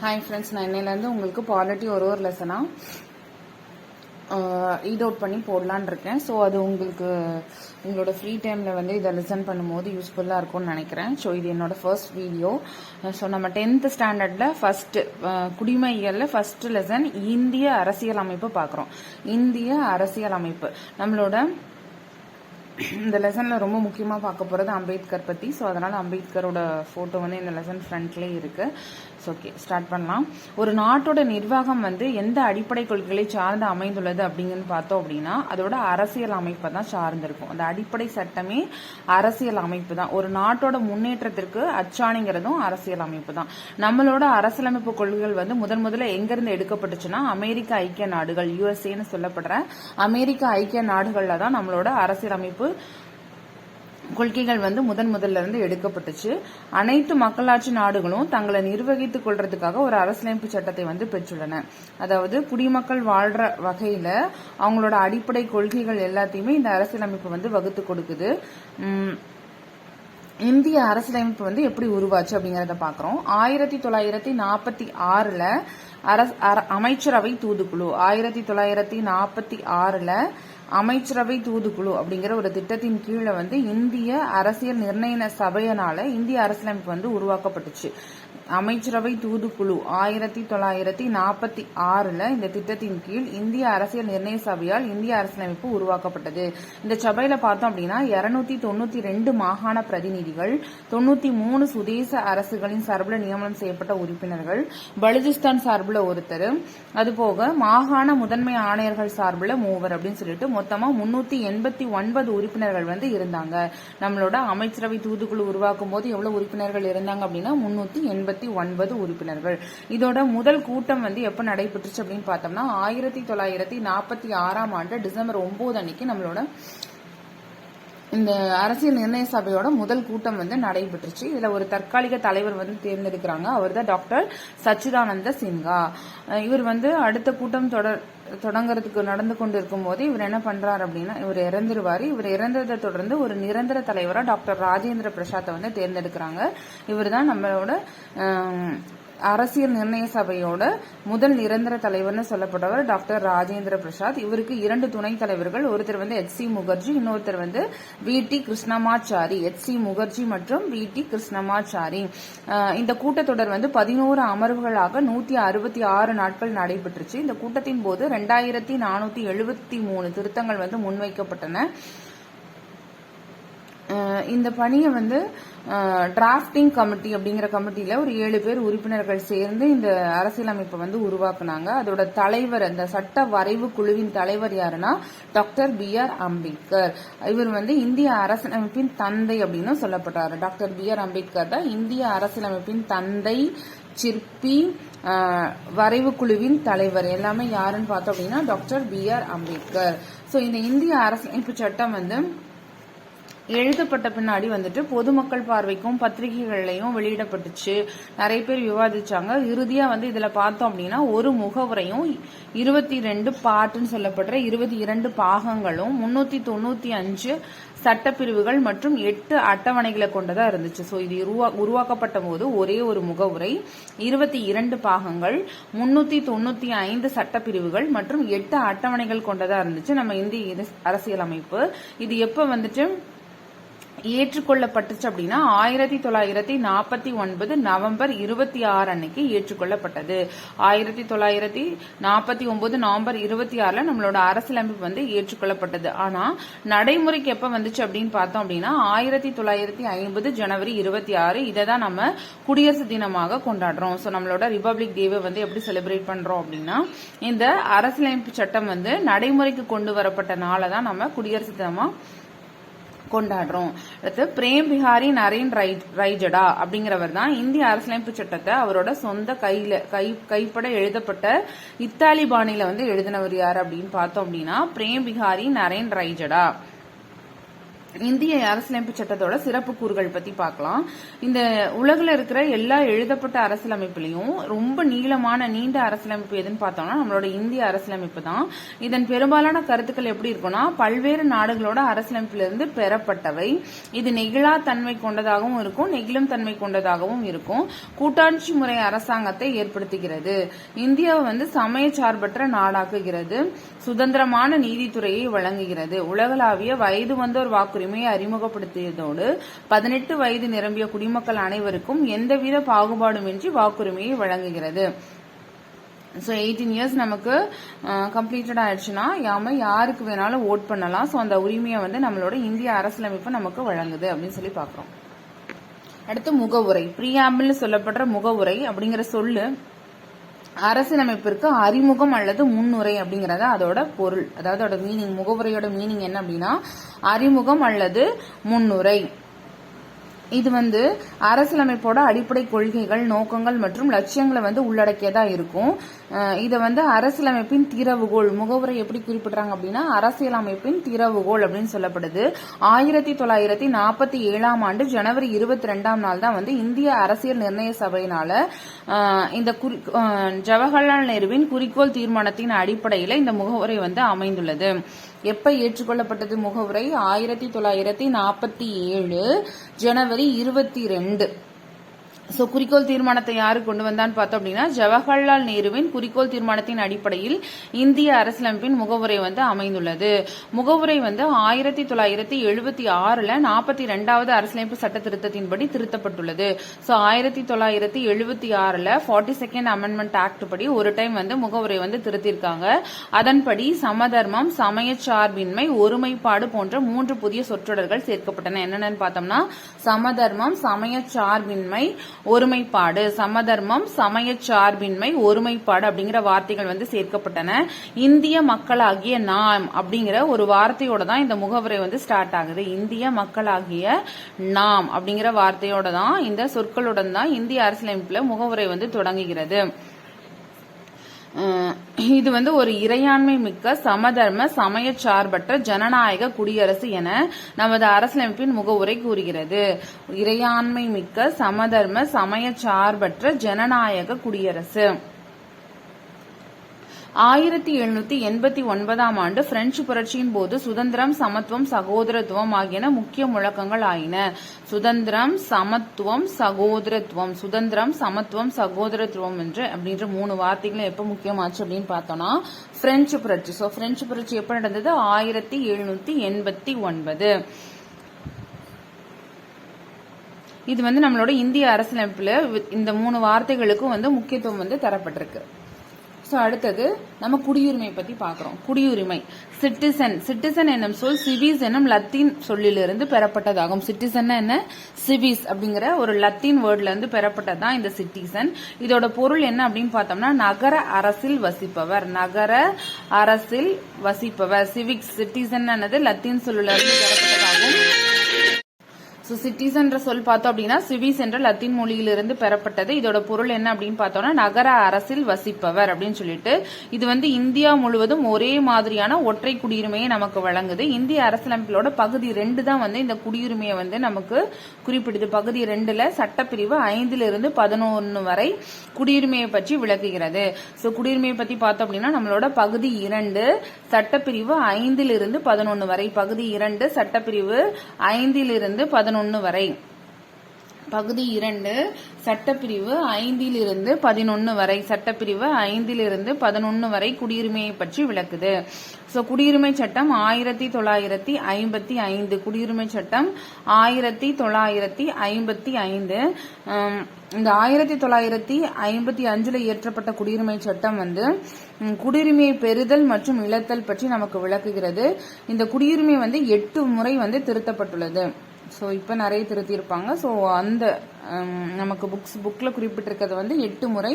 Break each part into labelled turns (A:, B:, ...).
A: Hi friends, நான் இன்னையிலேருந்து உங்களுக்கு பாலிட்டி ஒரு லெசனாக ரீட் அவுட் பண்ணி போடலான்னு இருக்கேன். ஸோ அது உங்களுக்கு உங்களோட ஃப்ரீ டைமில் வந்து இதை லிசன் பண்ணும்போது யூஸ்ஃபுல்லாக இருக்கும்னு நினைக்கிறேன். ஸோ இது என்னோட ஃபர்ஸ்ட் வீடியோ. ஸோ நம்ம 10th ஸ்டாண்டர்டில் ஃபஸ்ட்டு குடிமையியலில் ஃபஸ்ட்டு லெசன் இந்திய அரசியல் அமைப்பு பார்க்குறோம். இந்திய அரசியல் அமைப்பு நம்மளோட இந்த லெசனில் ரொம்ப முக்கியமாக பார்க்க போகிறது அம்பேத்கர் பற்றி. ஸோ அதனால் அம்பேத்கரோட ஃபோட்டோ வந்து இந்த லெசன் ஃப்ரண்ட்லேயே இருக்குது. ஸோ ஓகே, ஸ்டார்ட் பண்ணலாம். ஒரு நாட்டோட நிர்வாகம் வந்து எந்த அடிப்படை கொள்கைகளை சார்ந்து அமைந்துள்ளது அப்படிங்கன்னு பார்த்தோம் அப்படின்னா அதோட அரசியல் அமைப்பை தான் சார்ந்திருக்கும். அந்த அடிப்படை சட்டமே அரசியல் அமைப்பு தான். ஒரு நாட்டோட முன்னேற்றத்திற்கு அச்சாணிங்கிறதும் அரசியல் அமைப்பு தான். நம்மளோட அரசியலமைப்பு கொள்கைகள் வந்து முதல்ல எங்கிருந்து எடுக்கப்பட்டுச்சுன்னா அமெரிக்க ஐக்கிய நாடுகள், யுஎஸ்ஏன்னு சொல்லப்படுற அமெரிக்க ஐக்கிய நாடுகள்ல தான் நம்மளோட அரசியலமைப்பு கொள்கைகள் வந்து முதல்ல இருந்து எடுக்கப்பட்டுச்சு. அனைத்து மக்களாட்சி நாடுகளும் தங்களை நிர்வகித்துக் கொள்றதுக்காக ஒரு அரசியலமைப்பு சட்டத்தை வந்து பெற்றுள்ளன. அதாவது குடிமக்கள் வாழ்ற வகையில அவங்களோட அடிப்படை கொள்கைகள் எல்லாத்தையுமே இந்த அரசியலமைப்பு வந்து வகுத்து கொடுக்குது. இந்திய அரசியலமைப்பு வந்து எப்படி உருவாச்சு அப்படிங்கறத பாக்குறோம். 1946ல அமைச்சரவை தூதுக்குழு 1946ல அமைச்சரவை தூதுக்குழு அப்படிங்கிற ஒரு திட்டத்தின் கீழே வந்து இந்திய அரசியல் நிர்ணய சபையினால இந்திய அரசியலமைப்பு வந்து உருவாக்கப்பட்டுச்சு. அமைச்சரவை தூதுக்குழு 1946ல இந்த திட்டத்தின் கீழ் இந்திய அரசியல் நிர்ணய சபையால் இந்திய அரசியலமைப்பு உருவாக்கப்பட்டது. இந்த சபையில பார்த்தோம் அப்படின்னா 292 மாகாண பிரதிநிதிகள், 93 சுதேச அரசுகளின் சார்பில் நியமனம் செய்யப்பட்ட உறுப்பினர்கள், பலுசிஸ்தான் சார்பில் ஒருத்தர், அதுபோக மாகாண முதன்மை ஆணையர்கள் சார்பில் 3 அப்படின்னு சொல்லிட்டு மொத்தமா 389 உறுப்பினர்கள் வந்து இருந்தாங்க. நம்மளோட அமைச்சரவை தூதுக்குழு உருவாக்கும் போது எவ்வளவு உறுப்பினர்கள் இருந்தாங்க அப்படின்னா 389 உறுப்பினர்கள். இதோட முதல் கூட்டம் வந்து எப்ப நடைபெற்றுச்சு அப்படின்னு பார்த்தோம்னா 1946ஆம் ஆண்டு டிசம்பர் 9 அன்னைக்கு நம்மளோட இந்த அரசியல் நிர்ணய சபையோட முதல் கூட்டம் வந்து நடைபெற்றுச்சு. இதுல ஒரு தற்காலிக தலைவர் வந்து தேர்ந்தெடுக்கிறாங்க. அவர் தான் டாக்டர் சச்சிதானந்த சின்ஹா. இவர் வந்து அடுத்த கூட்டம் தொடங்குறதுக்கு நடந்து கொண்டு இருக்கும் போது இவர் என்ன பண்றாரு அப்படின்னா இவர் இறந்துருவாரு. இவர் இறந்ததை தொடர்ந்து ஒரு நிரந்தர தலைவரா டாக்டர் ராஜேந்திர பிரசாத்தை வந்து தேர்ந்தெடுக்கிறாங்க. இவர் தான் நம்மளோட அரசியல் நிர்ணய சபையோட முதல் நிரந்தர தலைவர்னு சொல்லப்பட்டவர் டாக்டர் ராஜேந்திர பிரசாத். இவருக்கு 2 துணைத் தலைவர்கள், ஒருத்தர் வந்து HC முகர்ஜி, இன்னொருத்தர் வந்து VT கிருஷ்ணமாச்சாரி. HC முகர்ஜி மற்றும் VT கிருஷ்ணமாச்சாரி. இந்த கூட்டத்தொடர் வந்து 11 அமர்வுகளாக 166 நாட்கள் நடைபெற்றுச்சு. இந்த கூட்டத்தின் போது 2473 திருத்தங்கள் வந்து முன்வைக்கப்பட்டன. இந்த பணியை வந்து டிராப்டிங் கமிட்டி அப்படிங்கிற கமிட்டியில ஒரு 7 பேர் உறுப்பினர்கள் சேர்ந்து இந்த அரசியலமைப்பை வந்து உருவாக்குனாங்க. அதோட தலைவர், அந்த சட்ட வரைவு குழுவின் தலைவர் யாருன்னா டாக்டர் BR அம்பேத்கர். இவர் வந்து இந்திய அரசியலமைப்பின் தந்தை அப்படின்னு சொல்லப்பட்டாரு. டாக்டர் BR அம்பேத்கர் தான் இந்திய அரசியலமைப்பின் தந்தை, சிற்பி, வரைவு குழுவின் தலைவர். எல்லாமே யாருன்னு பார்த்தோம் அப்படின்னா டாக்டர் BR அம்பேத்கர். ஸோ இந்த இந்திய அரசியலமைப்பு சட்டம் வந்து எழுதப்பட்ட பின்னாடி வந்துட்டு பொதுமக்கள் பார்வைக்கும் பத்திரிகைகள்லையும் வெளியிடப்பட்டுச்சு. நிறைய பேர் விவாதிச்சாங்க. இறுதியா வந்து இதுல பார்த்தோம் அப்படின்னா ஒரு முகவுரையும் 22 பாட்டுன்னு சொல்லப்படுற 22 பாகங்களும் 395 சட்டப்பிரிவுகள் மற்றும் 8 அட்டவணைகளை கொண்டதா இருந்துச்சு. ஸோ இது உருவாக்கப்பட்ட போது ஒரே ஒரு முகவுரை, 22 பாகங்கள், 395 சட்டப்பிரிவுகள் மற்றும் 8 அட்டவணைகள் கொண்டதா இருந்துச்சு நம்ம இந்திய அரசியலமைப்பு. இது எப்ப வந்துட்டு ஏற்றுக்கொள்ளப்பட்டுச்சு அப்படின்னா 1949 நவம்பர் 26 அன்னைக்கு ஏற்றுக்கொள்ளப்பட்டது. 1949 நவம்பர் 26ல நம்மளோட அரசியலமைப்பு வந்து ஏற்றுக்கொள்ளப்பட்டது. ஆனா நடைமுறைக்கு எப்ப வந்துச்சு அப்படின்னு பார்த்தோம் அப்படின்னா 1950 ஜனவரி 26. இதை தான் நம்ம குடியரசு தினமாக கொண்டாடுறோம். ஸோ நம்மளோட ரிபப்ளிக் டேவை வந்து எப்படி செலிப்ரேட் பண்றோம் அப்படின்னா இந்த அரசியலமைப்பு சட்டம் வந்து நடைமுறைக்கு கொண்டு வரப்பட்ட நாளை தான் நம்ம குடியரசு தினமா கொண்டாடுறோம். அடுத்து பிரேம் பிஹாரி நரேன் ரைஜடா அப்படிங்கிறவர் தான் இந்திய அரசியலமைப்பு சட்டத்தை அவரோட சொந்த கைப்பட எழுதப்பட்ட இத்தாலி பாணியில வந்து எழுதினவர் யார் அப்படின்னு பார்த்தோம் அப்படின்னா பிரேம் பிஹாரி நரேன் ரைஜடா. இந்திய அரசியலமைப்பு சட்டத்தோட சிறப்பு கூறுகள் பத்தி பார்க்கலாம். இந்த உலகில் இருக்கிற எல்லா எழுதப்பட்ட அரசியலமைப்புலையும் ரொம்ப நீண்ட அரசியலமைப்பு எதுன்னு பார்த்தோம்னா நம்மளோட இந்திய அரசியலமைப்பு தான். இதன் பெரும்பாலான கருத்துக்கள் எப்படி இருக்கும்னா பல்வேறு நாடுகளோட அரசியலமைப்பிலிருந்து பெறப்பட்டவை. இது நெகிழா தன்மை கொண்டதாகவும் இருக்கும், நெகிழும் தன்மை கொண்டதாகவும் இருக்கும். கூட்டாட்சி முறை அரசாங்கத்தை ஏற்படுத்துகிறது. இந்தியாவை சமய சார்பற்ற நாடாக்குகிறது. சுதந்திரமான நீதித்துறையை வழங்குகிறது. உலகளாவிய வயது வந்தோர் வாக்குரிமையை அறிமுகப்படுத்தியதோடு 18 வயது நிரம்பிய குடிமக்கள் அனைவருக்கும் எந்தவித பாகுபாடுமின்றி வாக்குரிமையை வழங்குகிறது. ஸோ 18 இயர்ஸ் நமக்கு கம்ப்ளீட்டட் ஆயிடுச்சுன்னா யாருக்கு வேணாலும் ஓட் பண்ணலாம். ஸோ அந்த உரிமையை நம்மளோட இந்திய அரசியலமைப்பு நமக்கு வழங்குது அப்படின்னு சொல்லி பார்க்குறோம். அடுத்து முகவுரை. ப்ரீஆம்பிள்னு சொல்லப்படுற முகவுரை அப்படிங்கிற சொல்லு அரசியலமைப்பிற்கு அறிமுகம் அல்லது முன்னுரை அப்படிங்கறத அதோட பொருள். அதாவது அதோட மீனிங், முகவுரையோட மீனிங் என்ன அப்படின்னா அறிமுகம் அல்லது முன்னுரை. இது அரசியலமைப்போட அடிப்படை கொள்கைகள், நோக்கங்கள் மற்றும் லட்சியங்களை உள்ளடக்கியதா இருக்கும். இதை அரசியலமைப்பின் திறவுகோல், முகவுரை எப்படி குறிப்பிடுறாங்க அப்படின்னா அரசியலமைப்பின் திறவுகோல் அப்படின்னு சொல்லப்படுது. 1947ஆம் ஆண்டு ஜனவரி 22ஆம் நாள் தான் இந்திய அரசியல் நிர்ணய சபையினால இந்த ஜவஹர்லால் நேருவின் குறிக்கோள் தீர்மானத்தின் அடிப்படையில் இந்த முகவுரை அமைந்துள்ளது. எப்ப ஏற்றுக்கொள்ளப்பட்டது முகவுரை? 1947 ஜனவரி 22. சோ குறிக்கோள் தீர்மானத்தை யாரு கொண்டு வந்தான்னு பார்த்தோம் அப்படின்னா ஜவஹர்லால் நேருவின் குறிக்கோள் தீர்மானத்தின் அடிப்படையில் இந்திய அரசியலமைப்பின் முகவுரை அமைந்துள்ளது. முகவுரை 1976ல 42வது அரசியலமைப்பு சட்ட திருத்தத்தின்படி திருத்தப்பட்டுள்ளது. சோ 1976ல 42nd அமெண்ட்மெண்ட் ஆக்ட் படி ஒரு டைம் முகவுரை திருத்திருக்காங்க. அதன்படி சமதர்மம், சமயச்சார்பின்மை, ஒருமைப்பாடு போன்ற 3 புதிய சொற்றொடர்கள் சேர்க்கப்பட்டன. என்னென்னு பார்த்தோம்னா சமதர்மம், சமயச்சார்பின்மை, ஒருமைப்பாடு. சமதர்மம், சமயச்சார்பின்மை, ஒருமைப்பாடு அப்படிங்கிற வார்த்தைகள் சேர்க்கப்பட்டன. இந்திய மக்களாகிய நாம் அப்படிங்கிற ஒரு வார்த்தையோட தான் இந்த முகவுரை ஸ்டார்ட் ஆகுது. இந்திய மக்களாகிய நாம் அப்படிங்கிற வார்த்தையோட தான், இந்த சொற்களுடன் தான் இந்திய அரசியலமைப்புல முகவுரை தொடங்குகிறது. இது ஒரு இறையாண்மை மிக்க சமதர்ம சமயச்சார்பற்ற ஜனநாயக குடியரசு என நமது அரசியலமைப்பின் முகவுரை கூறுகிறது. இறையாண்மை மிக்க சமதர்ம சமயச்சார்பற்ற ஜனநாயக குடியரசு. 1789ஆம் ஆண்டு பிரெஞ்சு புரட்சியின் போது சுதந்திரம், சமத்துவம், சகோதரத்துவம் ஆகியன முக்கிய முழக்கங்கள் ஆயின. சுதந்திரம், சமத்துவம், சகோதரத்துவம். சுதந்திரம், சமத்துவம், சகோதரத்துவம் அப்படின்ற 3 வார்த்தைகளும் எப்ப முக்கியமாச்சு அப்படின்னு பார்த்தோம்னா பிரெஞ்சு புரட்சி. சோ பிரெஞ்சு புரட்சி எப்ப நடந்தது? 1789. இது நம்மளோட இந்திய அரசியலமைப்புல இந்த 3 வார்த்தைகளுக்கும் முக்கியத்துவம் தரப்பட்டிருக்கு. அடுத்தது நம்ம குடியுரிமை பத்தி பாக்குறோம். குடியுரிமை. சிட்டிசன். சிட்டிசன் என்னும் சொல் சிவிஸ் என்னும் லத்தீன் சொல்லிலிருந்து பெறப்பட்டதாகும். சிட்டிசன் என்ன? சிவிஸ் அப்படிங்கிற ஒரு லத்தீன் வேர்ட்ல இருந்து பெறப்பட்டதுதான் இந்த சிட்டிசன். இதோட பொருள் என்ன அப்படின்னு பார்த்தோம்னா நகர அரசில் வசிப்பவர். நகர அரசில் வசிப்பவர். சிவிக்ஸ். சிட்டிசன் லத்தீன் சொல்லில இருந்து பெறப்பட்டதாகும். சிட்டிசன் சொல் பார்த்தோம் அப்படின்னா சிவிஸ் என்ற லத்தீன் மொழியிலிருந்து பெறப்பட்டது. இதோட பொருள் என்ன அப்படின்னு பார்த்தோம்னா நகர அரசில் வசிப்பவர் அப்படின்னு சொல்லிட்டு இது இந்தியா முழுவதும் ஒரே மாதிரியான ஒற்றை குடியுரிமையை நமக்கு வழங்குது. இந்திய அரசியலமைப்பிலோட பகுதி 2 தான் இந்த குடியுரிமையை நமக்கு குறிப்பிடுது. பகுதி 2ல சட்டப்பிரிவு 5லிருந்து 11 வரை குடியுரிமையை பற்றி விளக்குகிறது. குடியுரிமையை பத்தி பார்த்தோம் அப்படின்னா நம்மளோட பகுதி 2 சட்டப்பிரிவு 5லிருந்து 11 வரை. பகுதி 2 சட்டப்பிரிவு 5லிருந்து 11 வரை. பகுதி 2 சட்டப்பிரிவு 5லிருந்து 11 வரை. சட்டப்பிரிவு 5லிருந்து 11 வரை குடியுரிமையை பற்றி விளக்குது. குடியுரிமை சட்டம் 1955. குடியுரிமை சட்டம் 1955. இந்த 1955ல இயற்றப்பட்ட குடியுரிமை சட்டம் குடியுரிமையை பெறுதல் மற்றும் இழத்தல் பற்றி நமக்கு விளக்குகிறது. இந்த குடியுரிமை 8 முறை திருத்தப்பட்டுள்ளது. இப்ப நிறைய திருத்தி இருப்பாங்க. அந்த நமக்கு புக்ல குறிப்பிட்டிருக்கிறது 8 முறை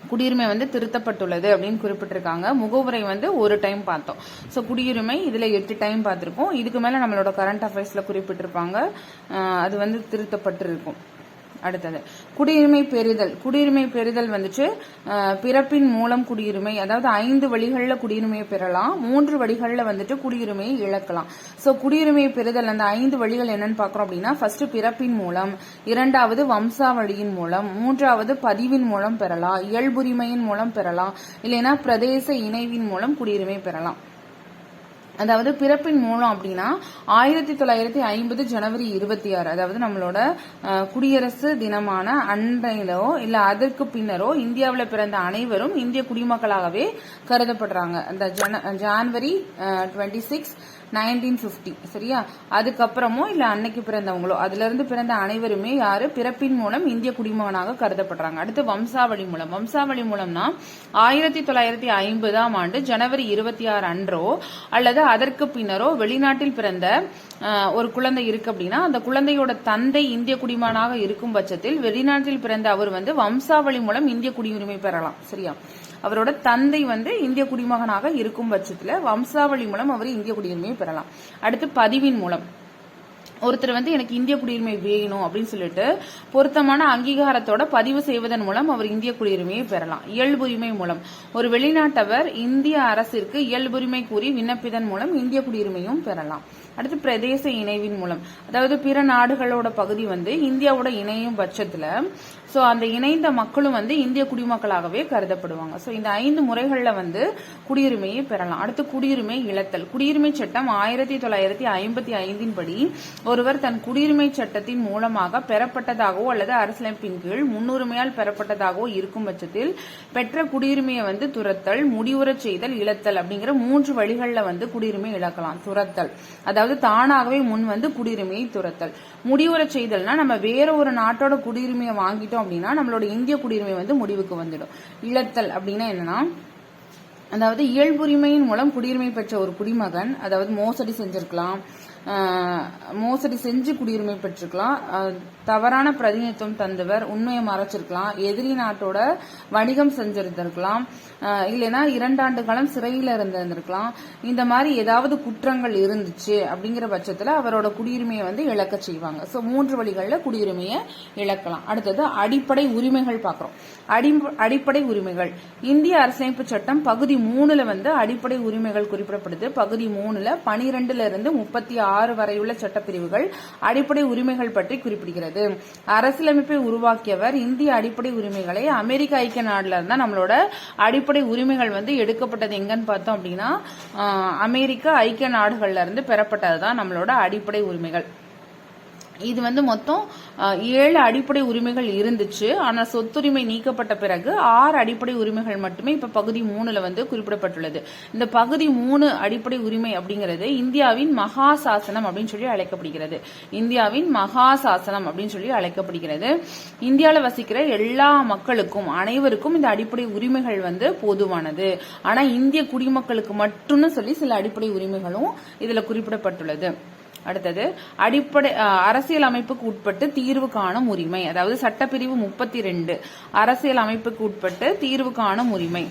A: குடியுரிமை திருத்தப்பட்டுள்ளது அப்படின்னு குறிப்பிட்டிருக்காங்க. முகவுரை ஒரு டைம் பார்த்தோம். குடியுரிமை இதுல 8 டைம் பார்த்திருக்கோம். இதுக்கு மேல நம்மளோட கரண்ட் அஃபேர்ஸ்ல குறிப்பிட்டிருப்பாங்க. அது திருத்தப்பட்டிருக்கும். அடுத்தது குடியுரிமை பெறுதல். குடியுரிமை பெறுதல் வந்துட்டு பிறப்பின் மூலம் குடியுரிமை, அதாவது 5 வழிகளில் குடியுரிமையை பெறலாம், 3 வழிகளில் வந்துட்டு குடியுரிமையை இழக்கலாம். ஸோ குடியுரிமையை பெறுதல் அந்த 5 வழிகள் என்னன்னு பார்க்குறோம் அப்படின்னா, ஃபர்ஸ்ட் பிறப்பின் மூலம், 2வது வம்சாவளியின் மூலம், 3வது பதிவின் மூலம் பெறலாம், இயல்புரிமையின் மூலம் பெறலாம், இல்லைன்னா பிரதேச இணைவின் மூலம் குடியுரிமை பெறலாம். அதாவது பிறப்பின் மூலம் அப்படின்னா 1950 ஜனவரி 26, அதாவது நம்மளோட குடியரசு தினமான அன்றையிலோ இல்ல அதற்கு பின்னரோ இந்தியாவில் பிறந்த அனைவரும் இந்திய குடிமக்களாகவே கருதப்படுறாங்க. அந்த ஜனவரி 26, 1950 சரியா. அதுக்கப்புறமோ இல்ல அன்னைக்கு பிறந்தவங்களோ அதுல இருந்து பிறந்த அனைவருமே யாரு பிறப்பின் மூலம் இந்திய குடிமகனாக கருதப்படுறாங்க. அடுத்து வம்சாவளி மூலம். வம்சாவளி மூலம்னா 1950ஆம் ஆண்டு ஜனவரி 26 அன்றோ அல்லது அதற்கு பின்னரோ வெளிநாட்டில் பிறந்த ஒரு குழந்தை இருக்கு அப்படின்னா அந்த குழந்தையோட தந்தை இந்திய குடிமகனாக இருக்கும் பட்சத்தில் வெளிநாட்டில் பிறந்த அவர் வம்சாவளி மூலம் இந்திய குடியுரிமை பெறலாம். சரியா. அவரோட தந்தை இந்திய குடிமகனாக இருக்கும் பட்சத்துல வம்சாவளி மூலம் அவர் இந்திய குடியுரிமையை பெறலாம். அடுத்து பதிவின் மூலம். ஒருத்தர் எனக்கு இந்திய குடியுரிமை வேணும் அப்படின்னு சொல்லிட்டு பொருத்தமான அங்கீகாரத்தோட பதிவு செய்வதன் மூலம் அவர் இந்திய குடியுரிமையை பெறலாம். இயல்புரிமை மூலம். ஒரு வெளிநாட்டவர் இந்திய அரசிற்கு இயல்புரிமை கூறி விண்ணப்பிதன் மூலம் இந்திய குடியுரிமையும் பெறலாம். அடுத்து பிரதேச இணைவின் மூலம், அதாவது பிற நாடுகளோட பகுதி இந்தியாவோட இணையும் பட்சத்துல சோ அந்த இணைந்த மக்களும் இந்திய குடிமக்களாகவே கருதப்படுவாங்க. சோ இந்த 5 முறைகள்ல குடியுரிமையை பெறலாம். அடுத்து குடியுரிமை இழத்தல். குடியுரிமை சட்டம் 1955 படி ஒருவர் தன் குடியுரிமை சட்டத்தின் மூலமாக பெறப்பட்டதாகவோ அல்லது அரசியலமைப்பின் கீழ் முன்னுரிமையால் பெறப்பட்டதாகவோ இருக்கும் பட்சத்தில் பெற்ற குடியுரிமையை துரத்தல், முடிவுறச் செய்தல், இழத்தல் அப்படிங்கிற 3 வழிகள்ல குடியுரிமை இழக்கலாம். துரத்தல் அதாவது தானாகவே முன் குடியுரிமையை துரத்தல். முடிவுறச் செய்தல்னா நம்ம வேற ஒரு நாட்டோட குடியுரிமையை வாங்கிட்டோம் அப்படின்னா நம்மளோட இந்திய குடியுரிமை முடிவுக்கு வந்துடும். இழத்தல் அப்படின்னா என்னன்னா, அதாவது இயல்புரிமையின் மூலம் குடியுரிமை பெற்ற ஒரு குடிமகன் அதாவது மோசடி செஞ்சிருக்கலாம், மோசடி செஞ்சு குடியுரிமை பெற்றிருக்கலாம், தவறான பிரதிநிதித்துவம் தந்தவர், உண்மையை மறைச்சிருக்கலாம், எதிரி நாட்டோட வணிகம் செஞ்சிருந்திருக்கலாம், இல்லைன்னா 2 ஆண்டு காலம் சிறையில் இருந்திருக்கலாம். இந்த மாதிரி ஏதாவது குற்றங்கள் இருந்துச்சு அப்படிங்கிற பட்சத்துல அவரோட குடியுரிமையை இழக்க செய்வாங்க. சோ 3 வழிகளில் குடியுரிமையை இழக்கலாம். அடுத்தது அடிப்படை உரிமைகள் பார்க்கிறோம். அடிப்படை உரிமைகள். இந்திய அரசியலமைப்பு சட்டம் பகுதி 3ல அடிப்படை உரிமைகள் குறிப்பிடப்படுது. பகுதி 3ல 12ல இருந்து 36 வரையுள்ள சட்டப்பிரிவுகள் அடிப்படை உரிமைகள் பற்றி குறிப்பிடுகிறது. அரசியலமைப்பை உருவாக்கியவர் இந்திய அடிப்படை உரிமைகளை அமெரிக்க ஐக்கிய நாடுல இருந்தா நம்மளோட அடிப்படை உரிமைகள் எடுக்கப்பட்டது எங்கன்னு பார்த்தோம் அப்படின்னா அமெரிக்க ஐக்கிய நாடுகள்ல இருந்து பெறப்பட்டதுதான் நம்மளோட அடிப்படை உரிமைகள். இது மொத்தம் 7 அடிப்படை உரிமைகள் இருந்துச்சு. ஆனா சொத்துரிமை நீக்கப்பட்ட பிறகு 6 அடிப்படை உரிமைகள் மட்டுமே இப்ப பகுதி 3ல குறிப்பிடப்பட்டுள்ளது. இந்த பகுதி 3 அடிப்படை உரிமை அப்படிங்கிறது இந்தியாவின் மகா சாசனம் அப்படின்னு சொல்லி அழைக்கப்படுகிறது. இந்தியாவின் மகா சாசனம் அப்படின்னு சொல்லி அழைக்கப்படுகிறது. இந்தியாவில் வசிக்கிற எல்லா மக்களுக்கும் அனைவருக்கும் இந்த அடிப்படை உரிமைகள் பொதுவானது. ஆனா இந்திய குடிமக்களுக்கு மட்டும்னு சொல்லி சில அடிப்படை உரிமைகளும் இதுல குறிப்பிடப்பட்டுள்ளது. அடுத்தது அடிப்படை அரசியல் அமைப்புக்கு உட்பட்டு தீர்வு காணும் உரிமை, அதாவது சட்டப்பிரிவு 32 அரசியல் அமைப்புக்கு உட்பட்டு தீர்வு காணும் உரிமை.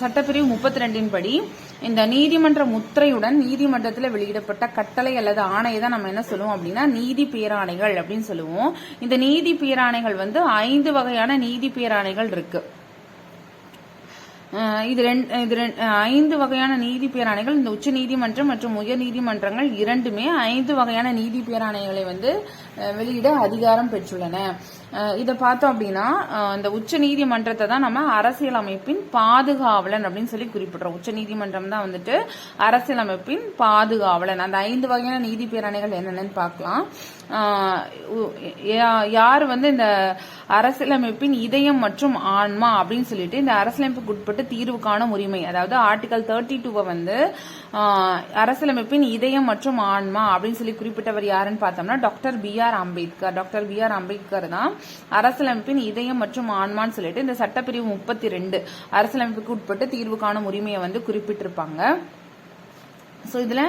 A: சட்டப்பிரிவு 32 படி இந்த நீதிமன்ற முத்திரையுடன் நீதிமன்றத்தில் வெளியிடப்பட்ட கட்டளை அல்லது ஆணையை தான் நம்ம என்ன சொல்லுவோம் அப்படின்னா நீதி பேராணைகள் அப்படின்னு சொல்லுவோம். இந்த நீதி பேராணைகள் 5 வகையான நீதி பேராணைகள் இருக்கு. இது 5 வகையான நீதி பேராணைகள். இந்த உச்ச நீதிமன்றம் மற்றும் உயர் நீதிமன்றங்கள் இரண்டுமே 5 வகையான நீதி பேராணைகளை வெளியிட அதிகாரம் பெற்றுள்ளன. இதை பார்த்தோம் அப்படின்னா இந்த உச்ச நீதிமன்றத்தை தான் நம்ம அரசியல் அமைப்பின் பாதுகாவலன் அப்படின்னு சொல்லி குறிப்பிடுறோம். உச்ச நீதிமன்றம் தான் அரசியல் அமைப்பின் பாதுகாவலன். அந்த 5 வகையான நீதி பேராணைகள் என்னென்னு பார்க்கலாம். யார் இந்த அரசியலமைப்பின் இதயம் மற்றும் ஆன்மா அப்படின்னு சொல்லிட்டு இந்த அரசியலமைப்புக்கு உட்பட்டு தீர்வு காணும் உரிமை, அதாவது ஆர்டிகல் 32 அரசியலமைப்பின் இதயம் மற்றும் ஆன்மா அப்படின்னு சொல்லி குறிப்பிட்டவர் யாருன்னு பார்த்தோம்னா doctor B.R. Ambedkar. Doctor B.R. Ambedkar தான் அரசியலமைப்பின் இதயம் மற்றும் ஆன்மான்னு சொல்லிட்டு இந்த சட்டப்பிரிவு 32 அரசியலமைப்புக்கு உட்பட்டு தீர்வு காணும் உரிமையை குறிப்பிட்டிருப்பாங்க. ஸோ இதுல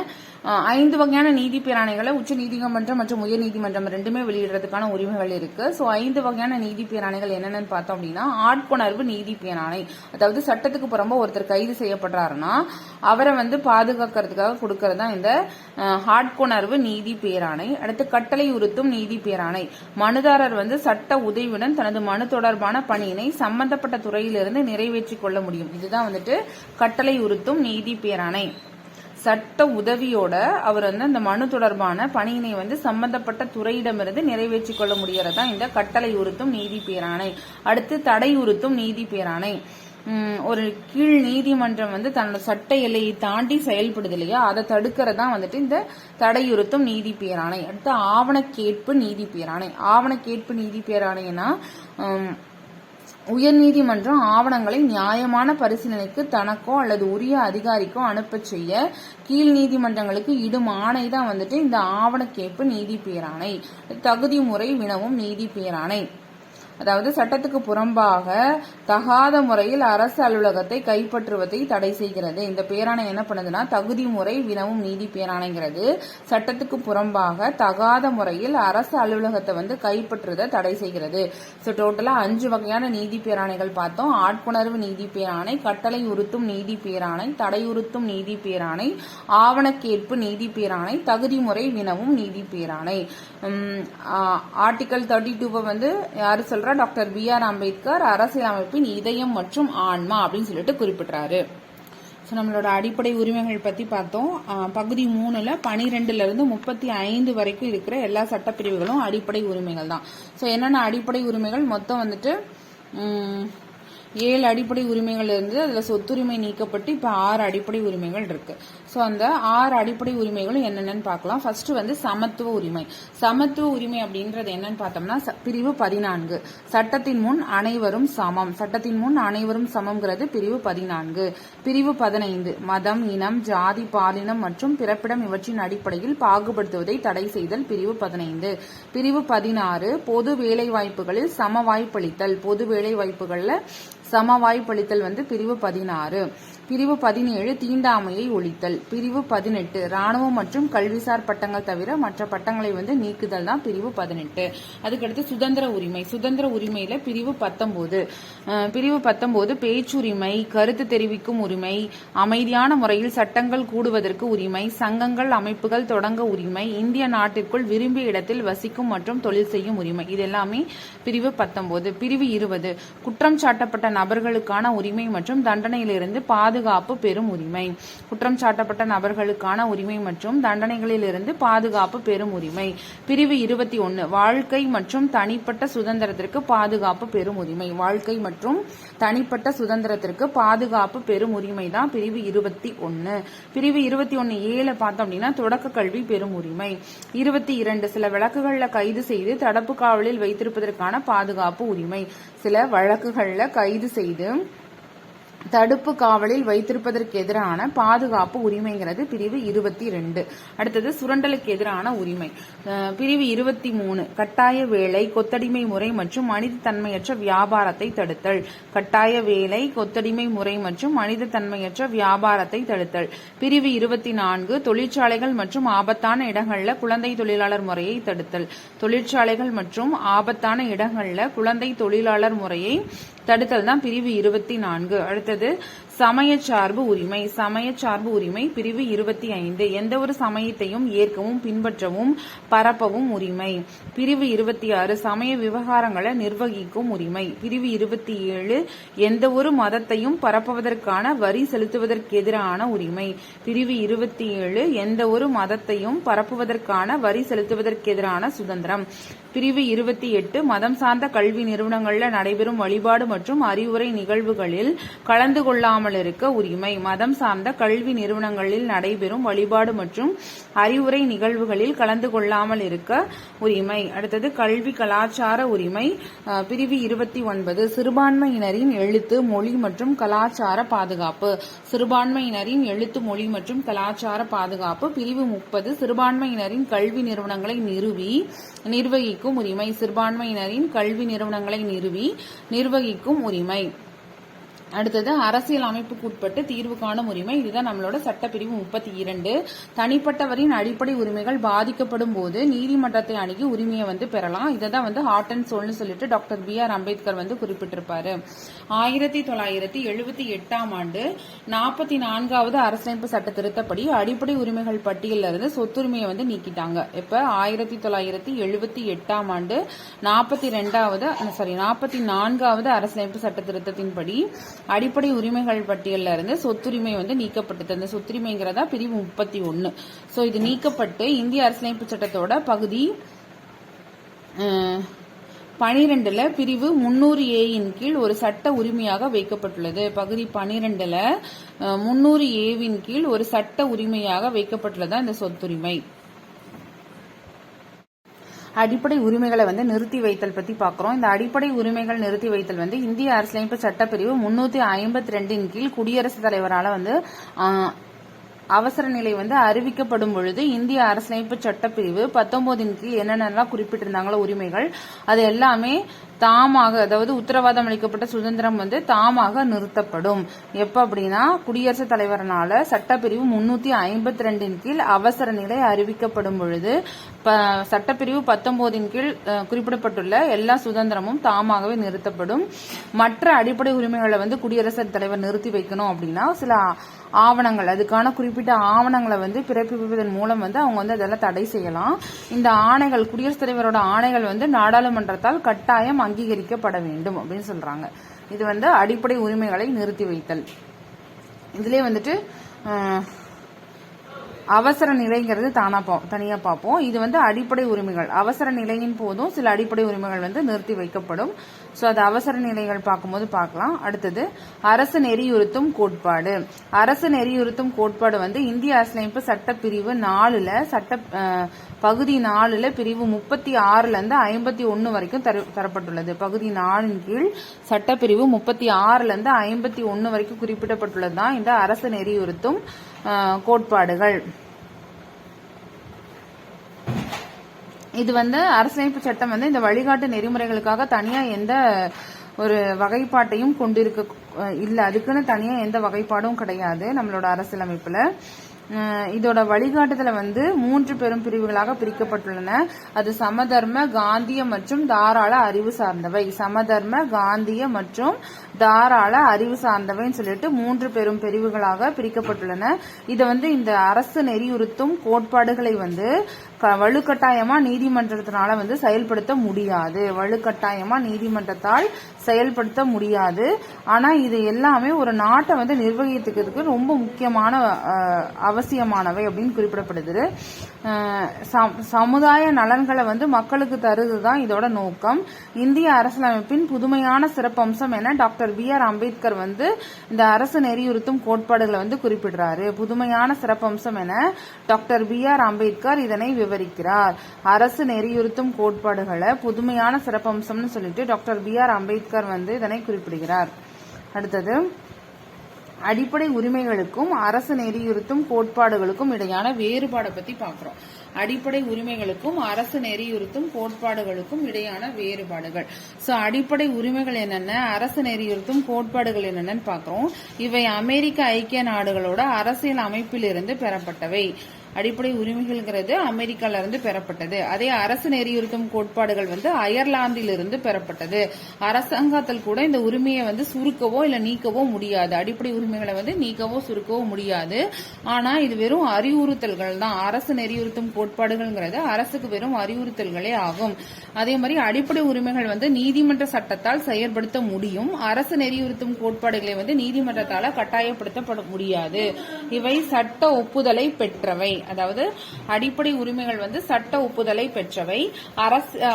A: 5 வகையான நீதி பேராணைகளை உச்ச நீதிமன்றம் மற்றும் உயர் நீதிமன்றம் ரெண்டுமே வெளியிடுறதுக்கான உரிமைகள் இருக்கு. ஸோ 5 வகையான நீதி பேராணைகள் என்னென்னு பார்த்தோம் அப்படின்னா, ஆட்கொணர்வு நீதி பேராணை, அதாவது சட்டத்துக்கு புறம்பா ஒருத்தர் கைது செய்யப்படுறாருன்னா அவரை பாதுகாக்கிறதுக்காக கொடுக்கறது தான் இந்த ஆட்கொணர்வு நீதி பேராணை. அடுத்து கட்டளை உறுத்தும் நீதி பேராணை, மனுதாரர் சட்ட உதவியுடன் தனது மனு தொடர்பான பணியினை சம்பந்தப்பட்ட துறையிலிருந்து நிறைவேற்றிக் கொள்ள முடியும். இதுதான் கட்டளை உறுத்தும் நீதி பேராணை. சட்ட உதவியோட அவர் அந்த மனு தொடர்பான பணியினை சம்பந்தப்பட்ட துறையிடமிருந்து நிறைவேற்றிக் கொள்ள முடியறதா இந்த கட்டளை உறுத்தும் நீதி பேராணை. அடுத்து தடை உறுத்தும் நீதி பேராணை, ஒரு கீழ் நீதிமன்றம் தன்னோட சட்ட எல்லையை தாண்டி செயல்படுது இல்லையா, அதை தடுக்கிறதா இந்த தடையுறுத்தும் நீதி பேராணை. அடுத்து ஆவண கேட்பு நீதி பேராணை. ஆவண கேட்பு நீதி பேராணைனா உயர்நீதிமன்றம் ஆவணங்களை நியாயமான பரிசீலனைக்கு தனக்கோ அல்லது உரிய அதிகாரிக்கோ அனுப்ப செய்ய கீழ் நீதிமன்றங்களுக்கு இடும் ஆணை தான் இந்த ஆவண கேட்பு நீதி பேராணை. தகுதி முறை வினவும் நீதி பேராணை, அதாவது சட்டத்துக்கு புறம்பாக தகாத முறையில் அரசு அலுவலகத்தை கைப்பற்றுவதை தடை செய்கிறது. இந்த பேராணை என்ன பண்ணுதுன்னா தகுதி முறை வினவும் நீதி பேராணைங்கிறது சட்டத்துக்கு புறம்பாக தகாத முறையில் அரசு அலுவலகத்தை கைப்பற்றுவதை தடை செய்கிறது. ஸோ டோட்டலா 5 வகையான நீதி பேராணைகள் பார்த்தோம். ஆட்கொணர்வு நீதி பேராணை, கட்டளை உறுத்தும் நீதி பேராணை, தடையுறுத்தும் நீதி பேராணை, ஆவண கேட்பு நீதி பேராணை, தகுதி முறை வினவும் நீதி பேராணை. ஆர்டிகல் 32 யாரு சொல்ற, டாக்டர் B.R. அம்பேத்கர் அரசியல் அமைப்பின் இதயம் மற்றும் ஆன்மா அப்படின்னு சொல்லிட்டு குறிப்பிட்டாரு. நம்மளோட அடிப்படை உரிமைகள் பத்தி பார்த்தோம். பகுதி 3ல 12ல இருந்து 35 வரைக்கும் இருக்கிற எல்லா சட்டப்பிரிவுகளும் அடிப்படை உரிமைகள் தான். ஸோ என்னென்ன அடிப்படை உரிமைகள் மொத்தம் 7 அடிப்படை உரிமைகள் இருந்து அதுல சொத்துரிமை நீக்கப்பட்டு இப்ப 6 அடிப்படை உரிமைகள் இருக்கு. ஸோ அந்த 6 அடிப்படை உரிமைகளும் என்னென்னு பார்க்கலாம். ஃபர்ஸ்ட் சமத்துவ உரிமை. சமத்துவ உரிமை அப்படின்றது என்னன்னு பார்த்தோம்னா பிரிவு 14, சட்டத்தின் முன் அனைவரும் சமம். சட்டத்தின் முன் அனைவரும் சமம்ங்கிறது பிரிவு 14. பிரிவு 15 மதம், இனம், ஜாதி, பாலினம் மற்றும் பிறப்பிடம் இவற்றின் அடிப்படையில் பாகுபடுத்துவதை தடை செய்தல் பிரிவு 15. பிரிவு 16 பொது வேலை வாய்ப்புகளில் சம வாய்ப்பளித்தல். பொது வேலை வாய்ப்புகள்ல சம வாய்ப்பளித்தல் பிரிவு 16. பிரிவு 17 தீண்டாமையை ஒழித்தல். பிரிவு 18 ராணுவம் மற்றும் கல்விசார் பட்டங்கள் தவிர மற்ற பட்டங்களை நீக்குதல் தான் பிரிவு 18. அதுக்கடுத்து சுதந்திர உரிமை. சுதந்திர உரிமையில பிரிவு 19. பிரிவு 19 பேச்சுரிமை, கருத்து தெரிவிக்கும் உரிமை, அமைதியான முறையில் சட்டங்கள் கூடுவதற்கு உரிமை, சங்கங்கள் அமைப்புகள் தொடங்க உரிமை, இந்திய நாட்டிற்குள் விரும்பிய இடத்தில் வசிக்கும் மற்றும் தொழில் செய்யும் உரிமை. இது எல்லாமே பிரிவு 19. பிரிவு 20 குற்றம் சாட்டப்பட்ட நபர்களுக்கான உரிமை மற்றும் தண்டனையிலிருந்து பாதுகாப்பு பெறும் உரிமை. குற்றம் சாட்டப்பட்ட நபர்களுக்கான உரிமை மற்றும் தண்டனைகளிலிருந்து பாதுகாப்பு பெறும் உரிமை. பிரிவு 21 வாழ்க்கை மற்றும் தனிப்பட்ட சுதந்திரத்திற்கு பாதுகாப்பு பெறும் உரிமை. வாழ்க்கை மற்றும் தனிப்பட்ட சுதந்திரத்திற்கு பாதுகாப்பு பெறும் உரிமை தான் பிரிவு 21. பிரிவு 21A பார்த்தோம் அப்படின்னா தொடக்க கல்வி பெறும் உரிமை. 22 சில வழக்குகள்ல கைது செய்து தடுப்பு காவலில் வைத்திருப்பதற்கான பாதுகாப்பு உரிமை. சில வழக்குகள்ல கைது செய்து தடுப்பு காவலில் வைத்திருப்பதற்கு எதிரான பாதுகாப்பு உரிமைங்கிறது பிரிவு 22. அடுத்தது சுரண்டலுக்கு எதிரான உரிமை. பிரிவு 23 கட்டாய வேலை, கொத்தடிமை முறை மற்றும் மனித தன்மையற்ற வியாபாரத்தை தடுத்தல். கட்டாய வேலை, கொத்தடிமை முறை மற்றும் மனித தன்மையற்ற வியாபாரத்தை தடுத்தல். பிரிவு 24 தொழிற்சாலைகள் மற்றும் ஆபத்தான இடங்கள்ல குழந்தை தொழிலாளர் முறையை தடுத்தல். தொழிற்சாலைகள் மற்றும் ஆபத்தான இடங்கள்ல குழந்தை தொழிலாளர் முறையை தடுத்தல் தான் பிரிவு 24. அடுத்தது சமயச்சார்பு உரிமை. சமயச்சார்பு உரிமை பிரிவு 25 எந்த ஒரு சமயத்தையும் ஏற்கவும் பின்பற்றவும் பரப்பவும் உரிமை. பிரிவு 26 சமய விவகாரங்களை நிர்வகிக்கும் உரிமை. பிரிவு 27 எந்த ஒரு மதத்தையும் பரப்புவதற்கான வரி செலுத்துவதற்கு எதிரான உரிமை. பிரிவு 27 எந்த ஒரு மதத்தையும் பரப்புவதற்கான வரி செலுத்துவதற்கு எதிரான சுதந்திரம். பிரிவு 28 மதம் சார்ந்த கல்வி நிறுவனங்கள்ல நடைபெறும் வழிபாடு மற்றும் அறிவுரை நிகழ்வுகளில் கலந்து கொள்ளாமல் இருக்க உரிமை. மதம் சார்ந்த கல்வி நிறுவனங்களில் நடைபெறும் வழிபாடு மற்றும் அறிவுரை நிகழ்வுகளில் கலந்து கொள்ளாமல் இருக்க உரிமை. அடுத்தது கல்வி கலாச்சார உரிமை. பிரிவு 29 சிறுபான்மையினரின் எழுத்து, மொழி மற்றும் கலாச்சார பாதுகாப்பு. சிறுபான்மையினரின் எழுத்து, மொழி மற்றும் கலாச்சார பாதுகாப்பு. பிரிவு 30 சிறுபான்மையினரின் கல்வி நிறுவனங்களை நிர்வகிக்கும் உரிமை. சிறுபான்மையினரின் கல்வி நிறுவனங்களை நிறுவி நிர்வகிக்கும் உரிமை. அடுத்தது அரசியல் அமைப்புக்கு உட்பட்டு தீர்வு காணும் உரிமை. இதுதான் நம்மளோட சட்டப்பிரிவு 32. தனிப்பட்டவரின் அடிப்படை உரிமைகள் பாதிக்கப்படும் போது நீதிமன்றத்தை அணுகி உரிமையை பெறலாம். இதை தான் ஹார்ட் அண்ட் சோல்னு சொல்லிட்டு டாக்டர் B.R. அம்பேத்கர் குறிப்பிட்டிருப்பாரு. 1978ஆம் ஆண்டு 44வது அரசியலமைப்பு சட்ட திருத்தப்படி அடிப்படை உரிமைகள் பட்டியலில் இருந்து சொத்துரிமையை நீக்கிட்டாங்க. இப்ப 1978ஆம் ஆண்டு 44வது அரசியலமைப்பு சட்ட திருத்தத்தின்படி அடிப்படை உரிமைகள் பட்டியலில் இருந்து சொத்துரிமை நீக்கப்பட்டது. அந்த சொத்துரிமைங்கிறதா பிரிவு 31. சோ இது நீக்கப்பட்டு இந்திய அரசியலமைப்பு சட்டத்தோட பகுதி 12ல பிரிவு 300A கீழ் ஒரு சட்ட உரிமையாக வைக்கப்பட்டுள்ளது. பகுதி 12ல 300A கீழ் ஒரு சட்ட உரிமையாக வைக்கப்பட்டுள்ளது இந்த சொத்துரிமை. அடிப்படை உரிமைகளை நிறுத்தி வைத்தல் பத்தி பாக்குறோம். இந்த அடிப்படை உரிமைகள் நிறுத்தி வைத்தல் இந்திய அரசியலமைப்பு சட்டப்பிரிவு 352 கீழ் குடியரசுத் தலைவரால அவசர நிலை அறிவிக்கப்படும் பொழுது இந்திய அரசியலமைப்பு சட்டப்பிரிவு 19 கீழ் என்னென்னலாம் குறிப்பிட்டிருந்தாங்களோ உரிமைகள் அது எல்லாமே தாமாக, அதாவது உத்தரவாதம் அளிக்கப்பட்ட சுதந்திரம் தாமாக நிறுத்தப்படும். எப்ப அப்படின்னா குடியரசுத் தலைவரனால சட்டப்பிரிவு 352 கீழ் அவசர நிலை அறிவிக்கப்படும் பொழுது சட்டப்பிரிவு 19 கீழ் குறிப்பிடப்பட்டுள்ள எல்லா சுதந்திரமும் தாமாகவே நிறுத்தப்படும். மற்ற அடிப்படை உரிமைகளை குடியரசுத் தலைவர் நிறுத்தி வைக்கணும் அப்படின்னா சில ஆவணங்கள், அதுக்கான குறிப்பிட்ட ஆவணங்களை பிறப்பிப்பதன் மூலம் அவங்க அதெல்லாம் தடை செய்யலாம். இந்த ஆணைகள், குடியரசுத் தலைவரோட ஆணைகள் நாடாளுமன்றத்தால் கட்டாயம் அங்கீகரிக்கப்பட வேண்டும் அப்படின்னு சொல்றாங்க. இது அடிப்படை உரிமைகளை நிறுத்தி வைத்தல். இதுலயே அவசர நிலைங்கிறது தனியா பார்ப்போம். இது அடிப்படை உரிமைகள். அவசர நிலையின் போதும் சில அடிப்படை உரிமைகள் நிறுத்தி வைக்கப்படும். சோ அது அவசர நிலைகள் பார்க்கும்போது பார்க்கலாம். அடுத்தது அரசு நெறியுறுத்தும் கோட்பாடு. அரசு நெறியுறுத்தும் கோட்பாடு இந்திய அரசியலமைப்பு சட்டப்பிரிவு 4ல பகுதி 4ல பிரிவு 36ல இருந்து 51 வரைக்கும் தரப்பட்டுள்ளது. பகுதி 4 கீழ் சட்டப்பிரிவு 36ல இருந்து 51 வரைக்கும் குறிப்பிடப்பட்டுள்ளதுதான் இந்த அரசு நெறியுறுத்தும் கோட்பாடுகள். இது அரசியலமைப்பு சட்டம் இந்த வழிகாட்டு நெறிமுறைகளுக்காக தனியா எந்த ஒரு வகைப்பாட்டையும் கொண்டிருக்க இல்ல. அதுக்குன்னு தனியா எந்த வகைப்பாடும் கிடையாது நம்மளோட அரசியலமைப்புல. இதோட வழிகாட்டுதல 3 பெரும் பிரிவுகளாக பிரிக்கப்பட்டுள்ளன. அது சமதர்ம, காந்திய மற்றும் தாராள அறிவு சார்ந்தவை. சமதர்ம, காந்திய மற்றும் தாராள அறிவு சார்ந்தவைன்னு சொல்லிட்டு 3 பெரும் பிரிவுகளாக பிரிக்கப்பட்டுள்ளன. இத இந்த அரசு நெறியுறுத்தும் கோட்பாடுகளை வலுக்கட்டாயமா நீதிமன்றத்தினால செயல்படுத்த முடியாது. வலுக்கட்டாயமா நீதிமன்றத்தால் செயல்படுத்த முடியாது. ஆனா இது எல்லாமே ஒரு நாட்டை நிர்வகிக்கிறதுக்கு ரொம்ப முக்கியமான அவசியமானவை அப்படின்னு குறிப்பிடப்படுது. சமுதாய நலன்களை மக்களுக்கு தருதுதான் இதோட நோக்கம். இந்திய அரசியலமைப்பின் புதுமையான சிறப்பம்சம் என டாக்டர் B.R. அம்பேத்கர் இந்த அரசு நெறியுறுத்தும் கோட்பாடுகளை குறிப்பிடுறாரு. புதுமையான சிறப்பம்சம் என டாக்டர் B.R. அம்பேத்கர் இதனை விவரிக்கிறார். அரசு நெறியுறுத்தும் கோட்பாடுகளை புதுமையான சிறப்பம்சம்னு சொல்லிட்டு டாக்டர் B.R. அம்பேத்கர் இதனை குறிப்பிடுகிறார். அடுத்தது அடிப்படை உரிமைகளுக்கும் அரசு நெறியுறுத்தும் கோட்பாடுகளுக்கும் இடையான வேறுபாடை பத்தி பாக்குறோம். அடிப்படை உரிமைகளுக்கும் அரசு நெறியுறுத்தும் கோட்பாடுகளுக்கும் இடையான வேறுபாடுகள். சோ அடிப்படை உரிமைகள் என்னென்ன, அரசு நெறியுறுத்தும் கோட்பாடுகள் என்னென்னு பாக்குறோம். இவை அமெரிக்க ஐக்கிய நாடுகளோட அரசியல் அமைப்பிலிருந்து பெறப்பட்டவை. அடிப்படை உரிமைகள்ங்கிறது அமெரிக்கால இருந்து பெறப்பட்டது. அதே அரசு நெறியுறுத்தும் கோட்பாடுகள் அயர்லாந்தில் இருந்து பெறப்பட்டது. அரசாங்கத்தில் கூட இந்த உரிமையை சுருக்கவோ இல்ல நீக்கவோ முடியாது. அடிப்படை உரிமைகளை நீக்கவோ சுருக்கவோ முடியாது. ஆனா இது வெறும் அறிவுறுத்தல்கள் தான். அரசு நெறியுறுத்தும் கோட்பாடுகள்ங்கிறது அரசுக்கு வெறும் அறிவுறுத்தல்களே ஆகும். அதே மாதிரி அடிப்படை உரிமைகள் நீதிமன்ற சட்டத்தால் செயற்படுத்த முடியும். அரசு நெறியுறுத்தும் கோட்பாடுகளை நீதிமன்றத்தால கட்டாயப்படுத்தப்பட முடியாது. இவை சட்ட ஒப்புதலை பெற்றவை. அதாவது அடிப்படை உரிமைகள் சட்ட ஒப்புதலை பெற்றவை.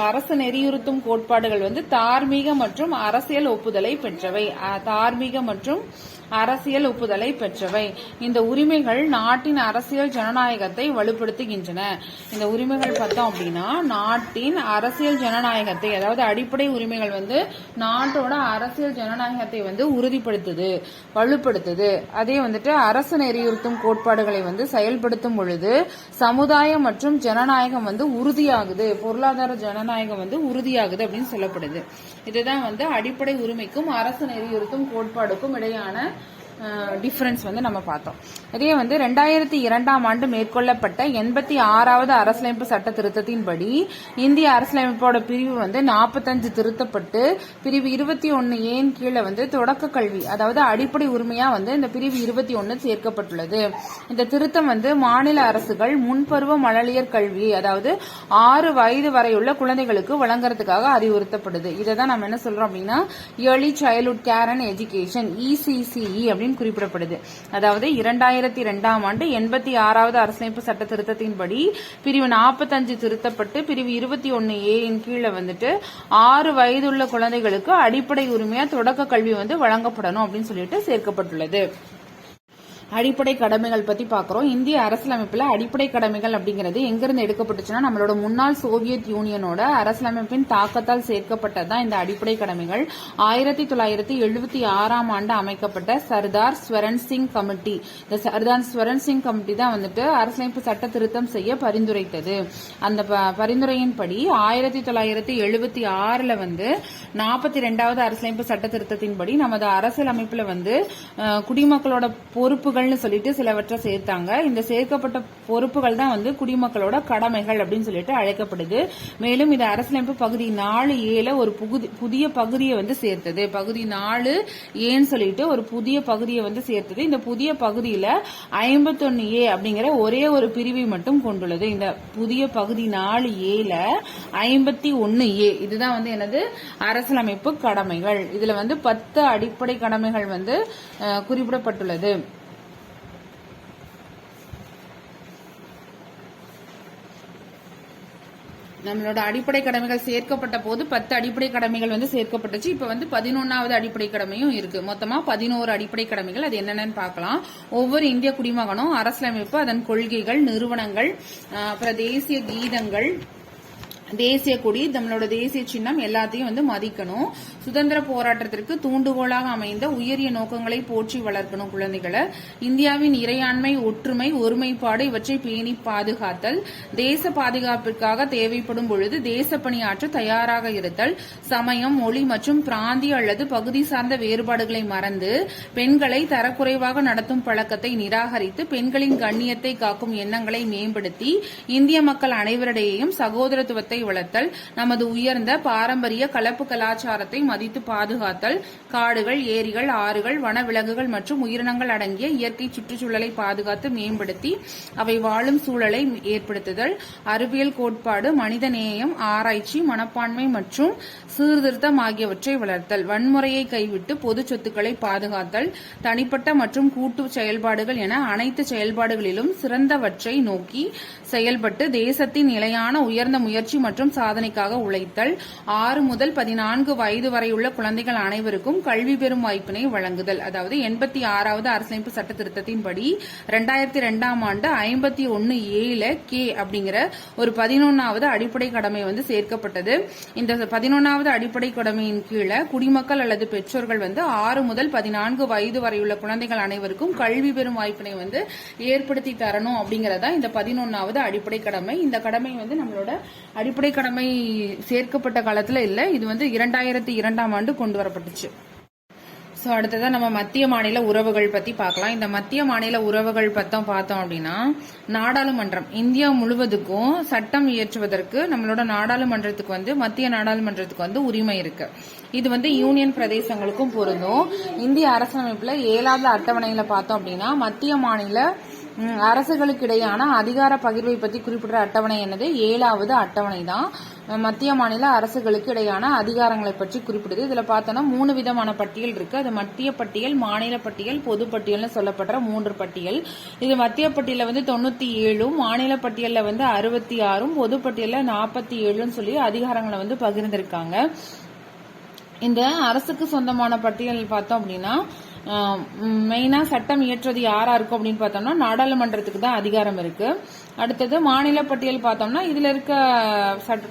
A: அரசு நெறியுறுத்தும் கோட்பாடுகள் தார்மீக மற்றும் அரசியல் ஒப்புதலை பெற்றவை. தார்மீக மற்றும் அரசியல் ஒப்புதலை பெற்றவை. இந்த உரிமைகள் நாட்டின் அரசியல் ஜனநாயகத்தை வலுப்படுத்துகின்றன. இந்த உரிமைகள் பார்த்தோம் அப்படின்னா நாட்டின் அரசியல் ஜனநாயகத்தை, அதாவது அடிப்படை உரிமைகள் நாட்டோட அரசியல் ஜனநாயகத்தை உறுதிப்படுத்துது, வலுப்படுத்துது. அதே அரசு நெறியுறுத்தும் கோட்பாடுகளை செயல்படுத்தும் பொழுது பொழுது சமுதாயம் மற்றும் ஜனநாயகம் வந்து உறுதியாகுது, பொருளாதார ஜனநாயகம் வந்து உறுதியாகுது அப்படின்னு சொல்லப்படுது. இதுதான் வந்து அடிப்படை உரிமைக்கும் அரசு நெறியுறுத்தும் கோட்பாடுக்கும் இடையான டிஃபரன்ஸ் வந்து நம்ம பார்த்தோம். இதே வந்து 2002ஆம் ஆண்டு மேற்கொள்ளப்பட்ட 86வது அரசியலமைப்பு சட்ட திருத்தத்தின்படி இந்திய அரசியலமைப்போட பிரிவு வந்து 45 திருத்தப்பட்டு பிரிவு 21A கீழே வந்து தொடக்க கல்வி, அதாவது அடிப்படை உரிமையா வந்து இந்த பிரிவு 21 சேர்க்கப்பட்டுள்ளது. இந்த திருத்தம் வந்து மாநில அரசுகள் முன்பருவ மழலையர் கல்வி, அதாவது 6 வயது வரையுள்ள குழந்தைகளுக்கு வழங்குறதுக்காக அறிவுறுத்தப்படுது. இதை தான் நம்ம என்ன சொல்றோம் அப்படின்னா early childhood care and education, ECCE அப்படின்னு குறிப்பிடப்படுது. அதாவது 2002ஆம் ஆண்டு 86வது அரசியலமைப்பு சட்ட திருத்தத்தின்படி பிரிவு 45 திருத்தப்பட்டு பிரிவு 21A கீழே வந்துட்டு 6 வயதுள்ள குழந்தைகளுக்கு அடிப்படை உரிமையா தொடக்க கல்வி வந்து வழங்கப்படணும் அப்படின்னு சொல்லிட்டு சேர்க்கப்பட்டுள்ளது. அடிப்படை கடமைகள் பத்தி பாக்குறோம். இந்திய அரசியலமைப்புல அடிப்படை கடமைகள் அப்படிங்கிறது எங்கிருந்து எடுக்கப்பட்டுச்சுன்னா நம்மளோட முன்னாள் சோவியத் யூனியனோட அரசியலமைப்பின் தாக்கத்தால் சேர்க்கப்பட்டதுதான் இந்த அடிப்படை கடமைகள். 1976ஆம் ஆண்டு அமைக்கப்பட்ட சர்தார் ஸ்வரன் சிங் கமிட்டி, இந்த சர்தார் ஸ்வரன் சிங் கமிட்டி தான் வந்துட்டு அரசியலமைப்பு சட்ட திருத்தம் செய்ய பரிந்துரைத்தது. அந்த பரிந்துரையின்படி 1976ல வந்து 42வது அரசியலமைப்பு சட்ட திருத்தத்தின்படி நமது அரசியலமைப்புல வந்து குடிமக்களோட பொறுப்புகள் சொல்லிட்டு சிலவற்றை சேர்த்தாங்க. இந்த சேர்க்கப்பட்ட பொறுப்புகள் தான் வந்து குடிமக்களோட கடமைகள் அப்படின்னு சொல்லிட்டு அழைக்கப்படுது. மேலும் இது அரசியலமைப்பு பகுதி 4A ஒரு புதிய பகுதியை வந்து சேர்த்தது. பகுதி 4A சொல்லிட்டு ஒரு புதிய பகுதியை வந்து சேர்த்தது. இந்த புதிய பகுதியில 51A அப்படிங்கிற ஒரே ஒரு பிரிவை மட்டும் கொண்டுள்ளது. இந்த புதிய பகுதி 4A 51A இதுதான் வந்து என்னது அரசியலமைப்பு கடமைகள். இதுல வந்து 10 அடிப்படை கடமைகள் வந்து குறிப்பிடப்பட்டுள்ளது. நம்மளோட அடிப்படை கடமைகள் சேர்க்கப்பட்ட போது 10 அடிப்படை கடமைகள் வந்து சேர்க்கப்பட்டுச்சு. இப்ப வந்து 11வது அடிப்படை கடமையும் இருக்கு. மொத்தமா 11 அடிப்படை கடமைகள். அது என்னென்னு பார்க்கலாம். ஒவ்வொரு இந்திய குடிமகனும் அரசியலமைப்பு, அதன் கொள்கைகள், நிறுவனங்கள், அப்புறம் தேசிய கீதங்கள், தேசிய கொடி, நம்மளோட தேசிய சின்னம் எல்லாத்தையும் வந்து மதிக்கணும். சுதந்திர போராட்டத்திற்கு தூண்டுகோலாக அமைந்த உயரிய நோக்கங்களை போற்றி வளர்க்கணும் குழந்தைகளை. இந்தியாவின் இறையாண்மை, ஒற்றுமை, ஒருமைப்பாடு இவற்றை பேணி பாதுகாத்தல். தேச பாதுகாப்பிற்காக தேவைப்படும் பொழுது தேச பணியாற்ற தயாராக இருத்தல். சமயம், மொழி மற்றும் பிராந்திய அல்லது பகுதி சார்ந்த வேறுபாடுகளை மறந்து பெண்களை தரக்குறைவாக நடத்தும் பழக்கத்தை நிராகரித்து பெண்களின் கண்ணியத்தை காக்கும் எண்ணங்களை மேம்படுத்தி இந்திய மக்கள் அனைவரிடையேயும் சகோதரத்துவத்தை வளர்த்தல். நமது உயர்ந்த பாரம்பரிய கலப்பு கலாச்சாரத்தை மதித்து பாதுகாத்தல். காடுகள், ஏரிகள், ஆறுகள், வனவிலங்குகள் மற்றும் உயிரினங்கள் அடங்கிய இயற்கை சுற்றுச்சூழலை பாதுகாத்து மேம்படுத்தி அவை வாழும் சூழலை ஏற்படுத்துதல். அறிவியல் கோட்பாடு, மனித நேயம், ஆராய்ச்சி, மனப்பான்மை மற்றும் சீர்திருத்தம் ஆகியவற்றை வளர்த்தல். வன்முறையை கைவிட்டு பொது சொத்துக்களை பாதுகாத்தல். தனிப்பட்ட மற்றும் கூட்டு செயல்பாடுகள் என அனைத்து செயல்பாடுகளிலும் சிறந்தவற்றை நோக்கி செயல்பட்டு தேசத்தின் நிலையான உயர்ந்த முயற்சி மற்றும் சாதனைக்காக உழைத்தல். 6 முதல் 14 வயது வரையுள்ள குழந்தைகள் அனைவருக்கும் கல்வி பெறும் வாய்ப்பினை வழங்குதல். அதாவது 86வது அரசியலமைப்பு சட்ட திருத்தத்தின்படி 2002ஆம் ஆண்டு 51A அப்படிங்கிற ஒரு 11வது அடிப்படை கடமை வந்து சேர்க்கப்பட்டது. இந்த 11வது அடிப்படை கடமையின் கீழே குடிமக்கள் அல்லது பெற்றோர்கள் வந்து 6 முதல் 14 வயது வரையுள்ள குழந்தைகள் அனைவருக்கும் கல்வி பெறும் வாய்ப்பினை வந்து ஏற்படுத்தி தரணும் அப்படிங்கறதா இந்த 11வது அடிப்படை கடமை. இந்த கடமை வந்து நம்மளோட அடிப்படை கடமை சேர்க்கப்பட்ட காலத்துல இல்ல, இது வந்து 2002ஆம் ஆண்டு கொண்டு வரப்பட்டுச்சு. சோ அடுத்ததான் நம்ம மத்திய மாநில உறவுகள் பத்தி பார்க்கலாம். இந்த மத்திய மாநில உறவுகள் பார்த்தோம் அப்படின்னா நாடாளுமன்றம் இந்தியா முழுவதுக்கும் சட்டம் இயற்றுவதற்கு நம்மளோட நாடாளுமன்றத்துக்கு வந்து மத்திய நாடாளுமன்றத்துக்கு வந்து உரிமை இருக்கு. இது வந்து யூனியன் பிரதேசங்களுக்கும் பொருந்தும். இந்திய அரசியலமைப்புல 7வது அட்டவணையில பார்த்தோம் அப்படின்னா மத்திய மாநில அரசுகளுக்கு இடையான அதிகார பகிர்வை பத்தி குறிப்பிடுற அட்டவணை என்னது 7வது அட்டவணை தான். மத்திய மாநில அரசுகளுக்கு இடையான அதிகாரங்களை பற்றி குறிப்பிடுது. இதுல பார்த்தோம்னா 3 விதமான பட்டியல் இருக்கு. அது மத்திய பட்டியல், மாநில பட்டியல், பொது பட்டியல்னு சொல்லப்படுற 3 பட்டியல். இது மத்திய பட்டியல வந்து 97, மாநில பட்டியல்ல வந்து 66, பொது பட்டியல்ல 47 சொல்லி அதிகாரங்களை வந்து பகிர்ந்திருக்காங்க. இந்த அரசுக்கு சொந்தமான பட்டியல் பார்த்தோம் அப்படின்னா மெயினா சட்டம் இயற்றது யாரா இருக்கும் அப்படின்னு பார்த்தோம்னா நாடாளுமன்றத்துக்கு தான் அதிகாரம் இருக்கு. அடுத்தது மாநில பட்டியல் பார்த்தோம்னா இதுல இருக்க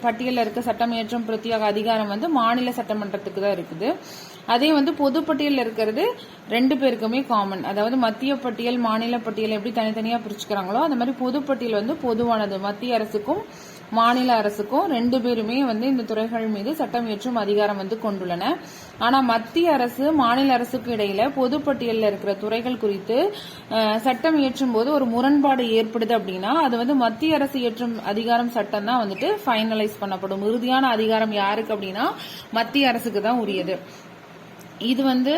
A: பட்டியல இருக்க சட்டம் இயற்றும் பிரத்யேக அதிகாரம் வந்து மாநில சட்டமன்றத்துக்கு தான் இருக்குது. அதே வந்து பொதுப்பட்டியல் இருக்கிறது 2 பேருக்குமே காமன். அதாவது மத்திய பட்டியல் மாநில பட்டியல் எப்படி தனித்தனியா பிரிச்சுக்கிறாங்களோ அந்த மாதிரி பொதுப்பட்டியல் வந்து பொதுவானது. மத்திய அரசுக்கும் மாநில அரசுக்கும் 2 பேருமே வந்து இந்த துறைகள் மீது சட்டம் இயற்றும் அதிகாரம் வந்து கொண்டுள்ளன. ஆனா மத்திய அரசு மாநில அரசுக்கு இடையில பொதுப்பட்டியல்ல இருக்கிற துறைகள் குறித்து சட்டம் இயற்றும் போது ஒரு முரண்பாடு ஏற்படுது அப்படின்னா அது வந்து மத்திய அரசு இயற்றும் அதிகாரம் சட்டம் தான் வந்துட்டு ஃபைனலைஸ் பண்ணப்படும். இறுதியான அதிகாரம் யாருக்கு அப்படின்னா மத்திய அரசுக்கு தான் உரியது. இது வந்து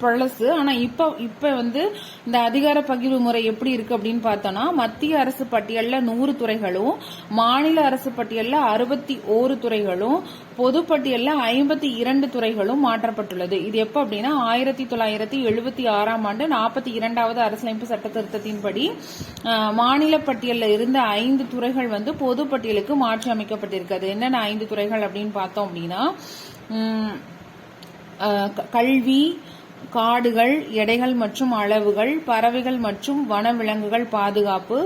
A: பழசு. ஆனா இப்ப வந்து இந்த அதிகார பகிர்வு முறை எப்படி இருக்கு அப்படின்னு பார்த்தோம்னா மத்திய அரசு பட்டியல்ல 100 துறைகளும் மாநில அரசு பட்டியல்ல 61 துறைகளும் பொதுப்பட்டியல்ல 52 துறைகளும் மாற்றப்பட்டுள்ளது. இது எப்ப அப்படின்னா 1976ஆம் ஆண்டு 42வது அரசியலமைப்பு சட்ட திருத்தத்தின்படி மாநில பட்டியல்ல இருந்த 5 துறைகள் வந்து பொதுப்பட்டியலுக்கு மாற்றி அமைக்கப்பட்டிருக்கிறது. என்னென்ன 5 துறைகள் அப்படின்னு பார்த்தோம் அப்படின்னா கல்வி, காடுகள், எடைகள் மற்றும் அளவுகள், பறவைகள் மற்றும் வனவிலங்குகள் பாதுகாப்பு,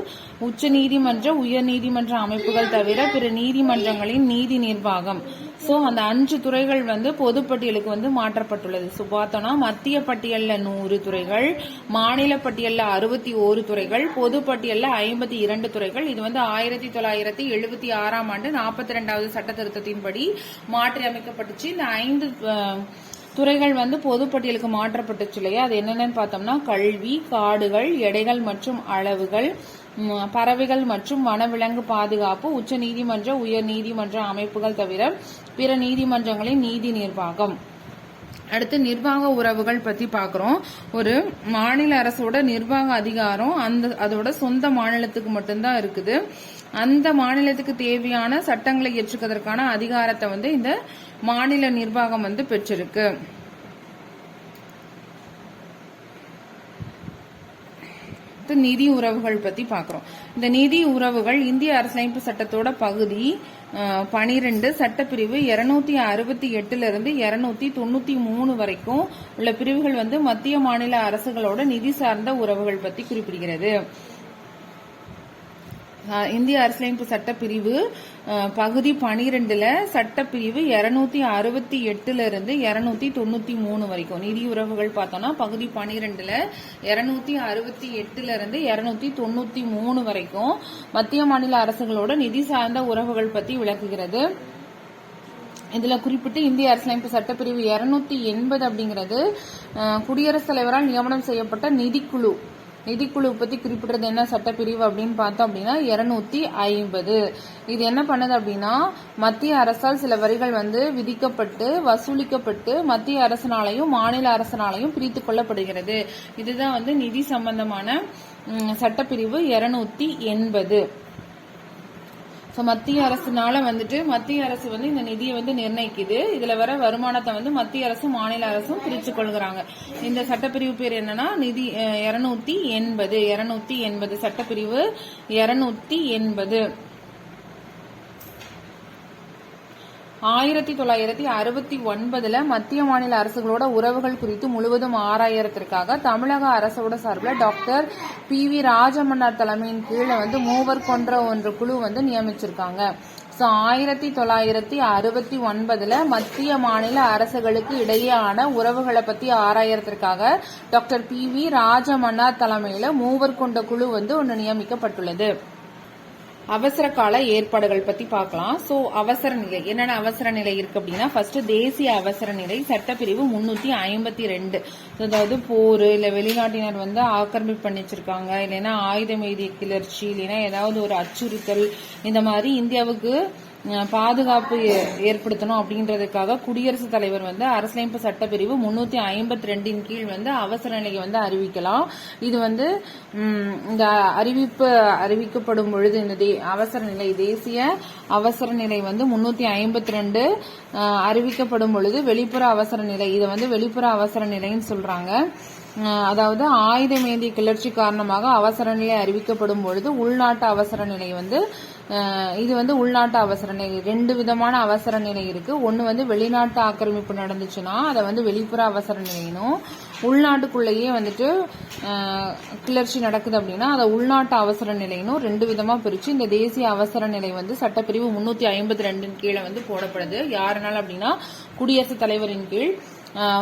A: உச்ச நீதிமன்ற உயர் நீதிமன்ற அமைப்புகள் தவிர பிற நீதிமன்றங்களின் நீதி நிர்வாகம். சோ அந்த 5 துறைகள் வந்து பொதுப்பட்டியலுக்கு வந்து மாற்றப்பட்டுள்ளது. சோ பார்த்தோம்னா மத்திய பட்டியல்ல 100 துறைகள், மாநில பட்டியல்ல 61 துறைகள், பொதுப்பட்டியல்ல 52 துறைகள். இது வந்து 1976ஆம் ஆண்டு 42வது சட்ட திருத்தத்தின்படி மாற்றி அமைக்கப்பட்டுச்சு. இந்த 5 துறைகள் வந்து பொதுப்பட்டியலுக்கு மாற்றப்பட்டுச்சு இல்லையா, அது என்னென்னு பார்த்தோம்னா கல்வி, காடுகள், எடைகள் மற்றும் அளவுகள், பறவைகள் மற்றும் வனவிலங்கு பாதுகாப்பு, உச்ச நீதிமன்ற உயர் நீதிமன்ற அமைப்புகள் தவிர பிற நீதிமன்றங்களின் நீதி நிர்வாகம். அடுத்து நிர்வாக உறவுகள் பத்தி பாக்குறோம். ஒரு மாநில அரசோட நிர்வாக அதிகாரம் அதோட சொந்த மாநிலத்துக்கு மட்டும்தான் இருக்குது. அந்த மாநிலத்துக்கு தேவையான சட்டங்களை இயற்றுவதற்கான அதிகாரத்தை வந்து இந்த மாநில நிர்வாகம் வந்து பெற்றிருக்கு. நிதி உறவுகள் பத்தி பாக்குறோம். இந்த நிதி உறவுகள் இந்திய அரசியலமைப்பு சட்டத்தோட பகுதி 12 சட்டப்பிரிவு 268 இருந்து 293 வரைக்கும் உள்ள பிரிவுகள் வந்து மத்திய மாநில அரசுகளோட நிதி சார்ந்த உறவுகள் பத்தி குறிப்பிடுகிறது. இந்திய அரசியலமைப்பு சட்டப்பிரிவு பகுதி 12ல சட்டப்பிரிவு 268 இருந்து 293 வரைக்கும் நிதி உறவுகள் பார்த்தோம்னா பகுதி 12ல 268 இருந்து 293 வரைக்கும் மத்திய மாநில அரசுகளோட நிதி சார்ந்த உறவுகள் பத்தி விளக்குகிறது. இதுல குறிப்பிட்டு இந்திய அரசியலமைப்பு சட்டப்பிரிவு 280 அப்படிங்கிறது குடியரசுத் தலைவரால் நியமனம் செய்யப்பட்ட நிதிக்குழு பத்தி குறிப்பிடுறது. என்ன சட்டப்பிரிவு அப்படின்னு பார்த்தோம் அப்படின்னா 250. இது என்ன பண்ணுது அப்படின்னா மத்திய அரசால் சில வரிகள் வந்து விதிக்கப்பட்டு வசூலிக்கப்பட்டு மத்திய அரசினாலையும் மாநில அரசினாலையும் பிரித்து கொள்ளப்படுகிறது. இதுதான் வந்து நிதி சம்பந்தமான சட்டப்பிரிவு 280. மத்திய அரசுனால வந்துட்டு மத்திய அரசு வந்து இந்த நிதியை வந்து நிர்ணயிக்குது. இதுல வர வருமானத்தை வந்து மத்திய அரசும் மாநில அரசும் பிரிச்சு கொள்கிறாங்க. இந்த சட்டப்பிரிவு பேர் என்னன்னா நிதி 280 சட்டப்பிரிவு 280. 1969 மத்திய மாநில அரசுகளோட உறவுகள் குறித்து முழுவதும் ஆராயறதுக்காக தமிழக அரசோட சார்பில் டாக்டர் PV ராஜமன்னார் தலைமையின் கீழே வந்து மூவர் கொன்ற ஒன்று குழு வந்து நியமிச்சிருக்காங்க. 1969 மத்திய மாநில அரசுகளுக்கு இடையேயான உறவுகளை பத்தி ஆராயறதுக்காக டாக்டர் PV ராஜமன்னார் தலைமையில மூவர் கொண்ட குழு வந்து ஒன்று நியமிக்கப்பட்டுள்ளது. அவசர கால ஏற்பாடுகள் பத்தி பார்க்கலாம். சோ அவசர நிலை என்னென்ன அவசர நிலை இருக்கு அப்படின்னா ஃபர்ஸ்ட் தேசிய அவசர நிலை சட்டப்பிரிவு 352. அதாவது போர் இல்ல வெளிநாட்டினர் வந்து ஆக்கிரமிப்பு பண்ணி வச்சிருக்காங்க, இல்லைன்னா ஆயுத மீதி கிளர்ச்சி, இல்லைன்னா ஏதாவது ஒரு அச்சுறுத்தல், இந்த மாதிரி இந்தியாவுக்கு பாதுகாப்பு ஏற்படுத்தணும் அப்படின்றதுக்காக குடியரசுத் தலைவர் வந்து அரசியலமைப்பு சட்டப்பிரிவு 352 கீழ் வந்து அவசர நிலையை வந்து அறிவிக்கலாம். இது வந்து இந்த அறிவிக்கப்படும் பொழுது இந்த அவசர நிலை தேசிய அவசர நிலை வந்து 352 அறிவிக்கப்படும் பொழுது வெளிப்புற அவசர நிலை, இதை வந்து வெளிப்புற அவசர நிலைன்னு சொல்றாங்க. அதாவது ஆயுதமேந்திய கிளர்ச்சி காரணமாக அவசர நிலை அறிவிக்கப்படும் பொழுது உள்நாட்டு அவசர நிலை வந்து இது வந்து உள்நாட்டு அவசர நிலை. 2 விதமான அவசர நிலை இருக்கு. ஒன்னு வந்து வெளிநாட்டு ஆக்கிரமிப்பு நடந்துச்சுன்னா அதை வந்து வெளிப்புற அவசர நிலைனும், உள்நாட்டுக்குள்ளேயே வந்துட்டு கிளர்ச்சி நடக்குது அப்படின்னா அதை உள்நாட்டு அவசர நிலைனும் 2 விதமா பிரிச்சு இந்த தேசிய அவசர நிலை வந்து சட்டப்பிரிவு 352 கீழே வந்து போடப்படுது. யாருனால அப்படின்னா குடியரசுத் தலைவரின் கீழ்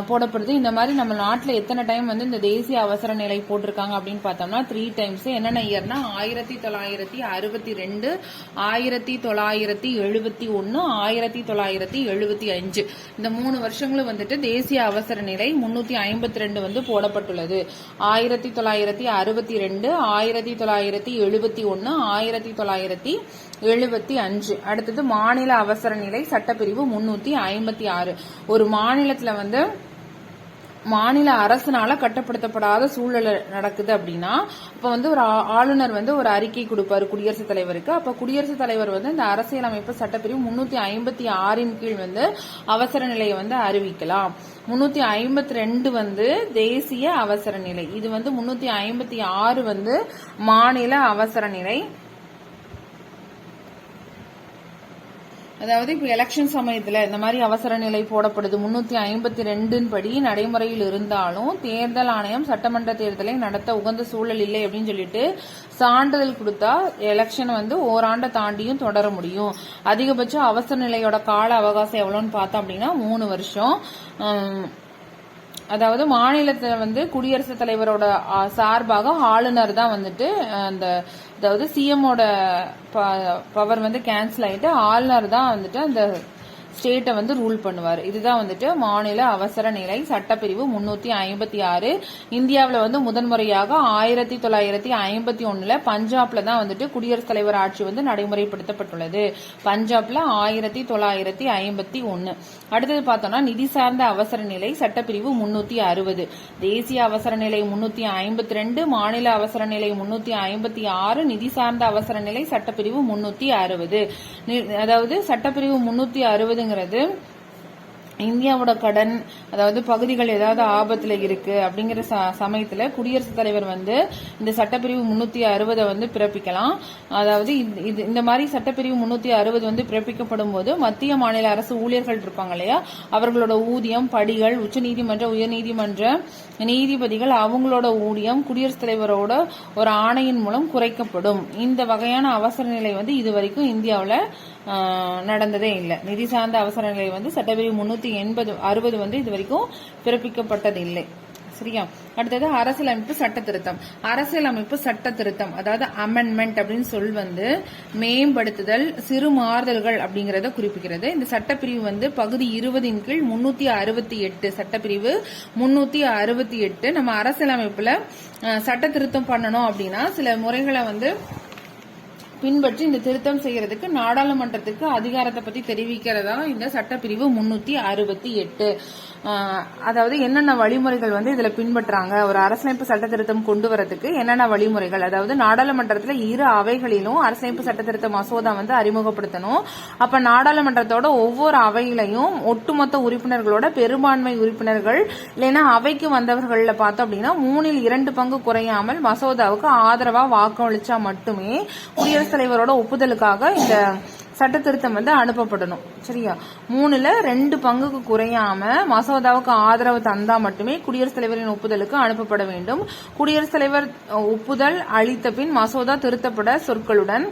A: போடப்படுது. இந்த மாதிரி நம்ம நாட்டில் எத்தனை டைம் வந்து இந்த தேசிய அவசர நிலை போட்டிருக்காங்க அப்படின்னு பார்த்தோம்னா 3 டைம்ஸ். என்னென்ன இயர்னா 1962, 1971, 1975 இந்த 3 வருஷங்களும் வந்துட்டு தேசிய அவசர நிலை 352 வந்து போடப்பட்டுள்ளது. 1962, 1971, 1975. அடுத்தது மாநில அவசர நிலை சட்டப்பிரிவு 356. ஒரு மாநிலத்துல வந்து மாநில அரசுனால கட்டுப்படுத்தப்படாத சூழல் நடக்குது அப்படின்னா அப்ப வந்து ஒரு ஆளுநர் வந்து ஒரு அறிக்கை கொடுப்பாரு குடியரசுத் தலைவருக்கு. அப்ப குடியரசுத் தலைவர் வந்து இந்த அரசியலமைப்பு சட்டப்பிரிவு 356 கீழ் வந்து அவசர நிலையை வந்து அறிவிக்கலாம். 352 வந்து தேசிய அவசர நிலை, இது வந்து 356 வந்து மாநில அவசர நிலை. அதாவது இப்ப எலெக்ஷன் சமயத்துல இந்த மாதிரி அவசர நிலை போடப்படுது 352 படி நடைமுறையில் இருந்தாலும் தேர்தல் ஆணையம் சட்டமன்ற தேர்தலை நடத்த உகந்த சூழல் இல்லை அப்படின்னு சொல்லிட்டு சான்றிதழ் கொடுத்தா எலெக்ஷன் வந்து ஓராண்டை தாண்டியும் தொடர முடியும். அதிகபட்ச அவசர நிலையோட கால அவகாசம் எவ்வளவுன்னு பார்த்தோம் அப்படின்னா 3 வருஷம். அதாவது மாநிலத்துல வந்து குடியரசுத் தலைவரோட சார்பாக ஆளுநர் தான் வந்துட்டு அந்த அதாவது சிஎம்மோட பவர் வந்து கேன்சல் ஆயிட்டு ஆளுநர் தான் வந்துட்டு அந்த ஸ்டேட்டை வந்து ரூல் பண்ணுவார். இதுதான் வந்துட்டு மாநில அவசர நிலை சட்டப்பிரிவு 356. இந்தியாவில் வந்து முதன்முறையாக 1951 பஞ்சாப்ல தான் வந்துட்டு குடியரசுத் தலைவர் ஆட்சி வந்து நடைமுறைப்படுத்தப்பட்டுள்ளது. பஞ்சாப்ல 1951. அடுத்தது பார்த்தோம்னா நிதி சார்ந்த அவசர நிலை சட்டப்பிரிவு 360. தேசிய அவசர நிலை 352, மாநில அவசர நிலை 356, நிதி சார்ந்த அவசர நிலை சட்டப்பிரிவு 360. அதாவது சட்டப்பிரிவு 360 இந்தியாவோட கடன் அதாவது பகுதிகள் ஏதாவது ஆபத்துல இருக்கு அப்படிங்கிற சமயத்துல குடியரசுத் தலைவர் வந்து இந்த சட்டப்பிரிவு 360 வந்து பிறப்பிக்கலாம். அதாவது இந்த மாதிரி சட்டப்பிரிவு 360 வந்து பிறப்பிக்கப்படும் போது மத்திய மாநில அரசு ஊழியர்கள் இருப்பாங்க இல்லையா, அவர்களோட ஊதியம், படிகள், உச்சநீதிமன்ற, உயர்நீதிமன்ற நீதிபதிகள் அவங்களோட ஊதியம் குடியரசுத் தலைவரோட ஒரு ஆணையின் மூலம் குறைக்கப்படும். இந்த வகையான அவசர நிலை வந்து இதுவரைக்கும் இந்தியாவில் நடந்ததே இல்லை. நிதி சார்ந்த அவசர நிலை வந்து சட்டப்பிரிவு 360 வந்து இது வரைக்கும் பிறப்பிக்கப்பட்டது இல்லை. சரியா? அடுத்தது அரசியலமைப்பு சட்ட திருத்தம். அரசியலமைப்பு சட்ட திருத்தம் அதாவது அமெண்ட்மெண்ட் அப்படின்னு சொல் வந்து மேம்படுத்துதல், சிறு மாறுதல்கள் அப்படிங்கறத குறிப்பிக்கிறது. இந்த சட்டப்பிரிவு வந்து பகுதி 20 கீழ் 368 சட்டப்பிரிவு 368 நம்ம அரசியலமைப்புல சட்ட திருத்தம் பண்ணணும் அப்படின்னா சில முறைகளை வந்து பின்பற்றி இந்த திருத்தம் செய்யறதுக்கு நாடாளுமன்றத்துக்கு அதிகாரத்தை பத்தி தெரிவிக்கிறதா இந்த சட்டப்பிரிவு 368. அதாவது என்னென்ன வழிமுறைகள் வந்து இதுல பின்பற்றாங்க, ஒரு அரசியலமைப்பு சட்ட திருத்தம் கொண்டு வரதுக்கு என்னென்ன வழிமுறைகள், அதாவது நாடாளுமன்றத்துல 2 அவைகளிலும் அரசியலமைப்பு சட்ட திருத்த மசோதா வந்து அறிமுகப்படுத்தணும். அப்ப நாடாளுமன்றத்தோட ஒவ்வொரு அவையிலையும் ஒட்டுமொத்த உறுப்பினர்களோட பெரும்பான்மை உறுப்பினர்கள் இல்லைன்னா அவைக்கு வந்தவர்கள பார்த்தோம் அப்படின்னா 3/2 பங்கு குறையாமல் மசோதாவுக்கு ஆதரவா வாக்களிச்சா மட்டுமே குடியரசுத் தலைவரோட ஒப்புதலுக்காக இந்த சட்ட திருத்தம் வந்து அனுப்பப்படணும். சரியா? 3/2 பங்குக்கு குறையாம மசோதாவுக்கு ஆதரவு தந்தா மட்டுமே குடியரசுத் தலைவரின் ஒப்புதலுக்கு அனுப்பப்பட வேண்டும். குடியரசுத் தலைவர் ஒப்புதல் அளித்த பின் மசோதா திருத்தப்பட சொற்களுடன்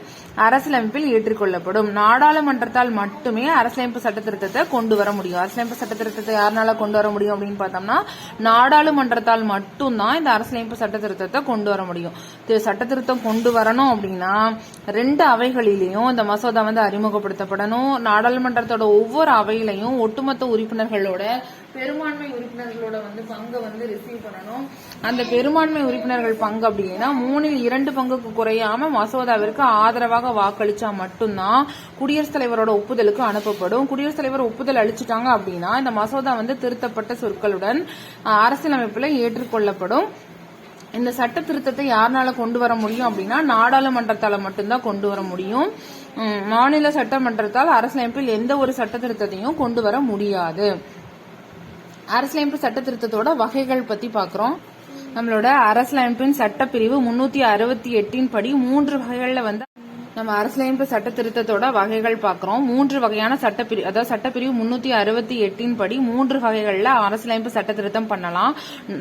A: அரசியலமைப்பில் ஏற்றுக்கொள்ளப்படும். நாடாளுமன்றத்தால் மட்டுமே அரசியலமைப்பு சட்ட திருத்தத்தை கொண்டு வர முடியும். அரசியலமைப்பு சட்ட திருத்தத்தை யாருனால கொண்டு வர முடியும் அப்படின்னு பார்த்தோம்னா நாடாளுமன்றத்தால் மட்டும்தான் இந்த அரசியலமைப்பு சட்ட திருத்தத்தை கொண்டு வர முடியும். சட்ட திருத்தம் கொண்டு வரணும் அப்படின்னா 2 அவைகளிலையும் இந்த மசோதா வந்து அறிமுகப்படுத்தப்படணும். நாடாளுமன்றத்தோட ஒவ்வொரு அவையிலையும் ஒட்டுமொத்த உறுப்பினர்களோட பெரும்பான்மை உறுப்பினர்களோட வந்து பங்கை வந்து ரிசீவ் பண்ணணும். அந்த பெரும்பான்மை உறுப்பினர்கள் பங்கு அப்படின்னா 3/2 பங்குக்கு குறையாம மசோதாவிற்கு ஆதரவாக வாக்களிச்சா மட்டும்தான் குடியரசுத் தலைவரோட ஒப்புதலுக்கு அனுப்பப்படும். குடியரசுத் தலைவர் ஒப்புதல் அளிச்சுட்டாங்க அப்படின்னா இந்த மசோதா வந்து திருத்தப்பட்ட சொற்களுடன் அரசியலமைப்புல ஏற்றுக்கொள்ளப்படும். இந்த சட்ட திருத்தத்தை யாருனால கொண்டு வர முடியும் அப்படின்னா நாடாளுமன்றத்தால மட்டும்தான் கொண்டு வர முடியும். மாநில சட்டமன்றத்தால் அரசியலமைப்பில் எந்த ஒரு சட்ட திருத்தத்தையும் கொண்டு வர முடியாது. அரசியலமைப்பு சட்ட திருத்தத்தோட வகைகள் பத்தி பாக்குறோம். நம்மளோட அரசியலமைப்பின் சட்டப்பிரிவு 368 படி 3 வகைகள்ல வந்து நம்ம அரசியலமைப்பு சட்ட திருத்தத்தோட வகைகள் பார்க்கிறோம். 3 வகையான சட்டப்பிரிவு, அதாவது சட்டப்பிரிவு 368 படி 3 வகைகள்ல அரசியலமைப்பு சட்ட திருத்தம் பண்ணலாம்.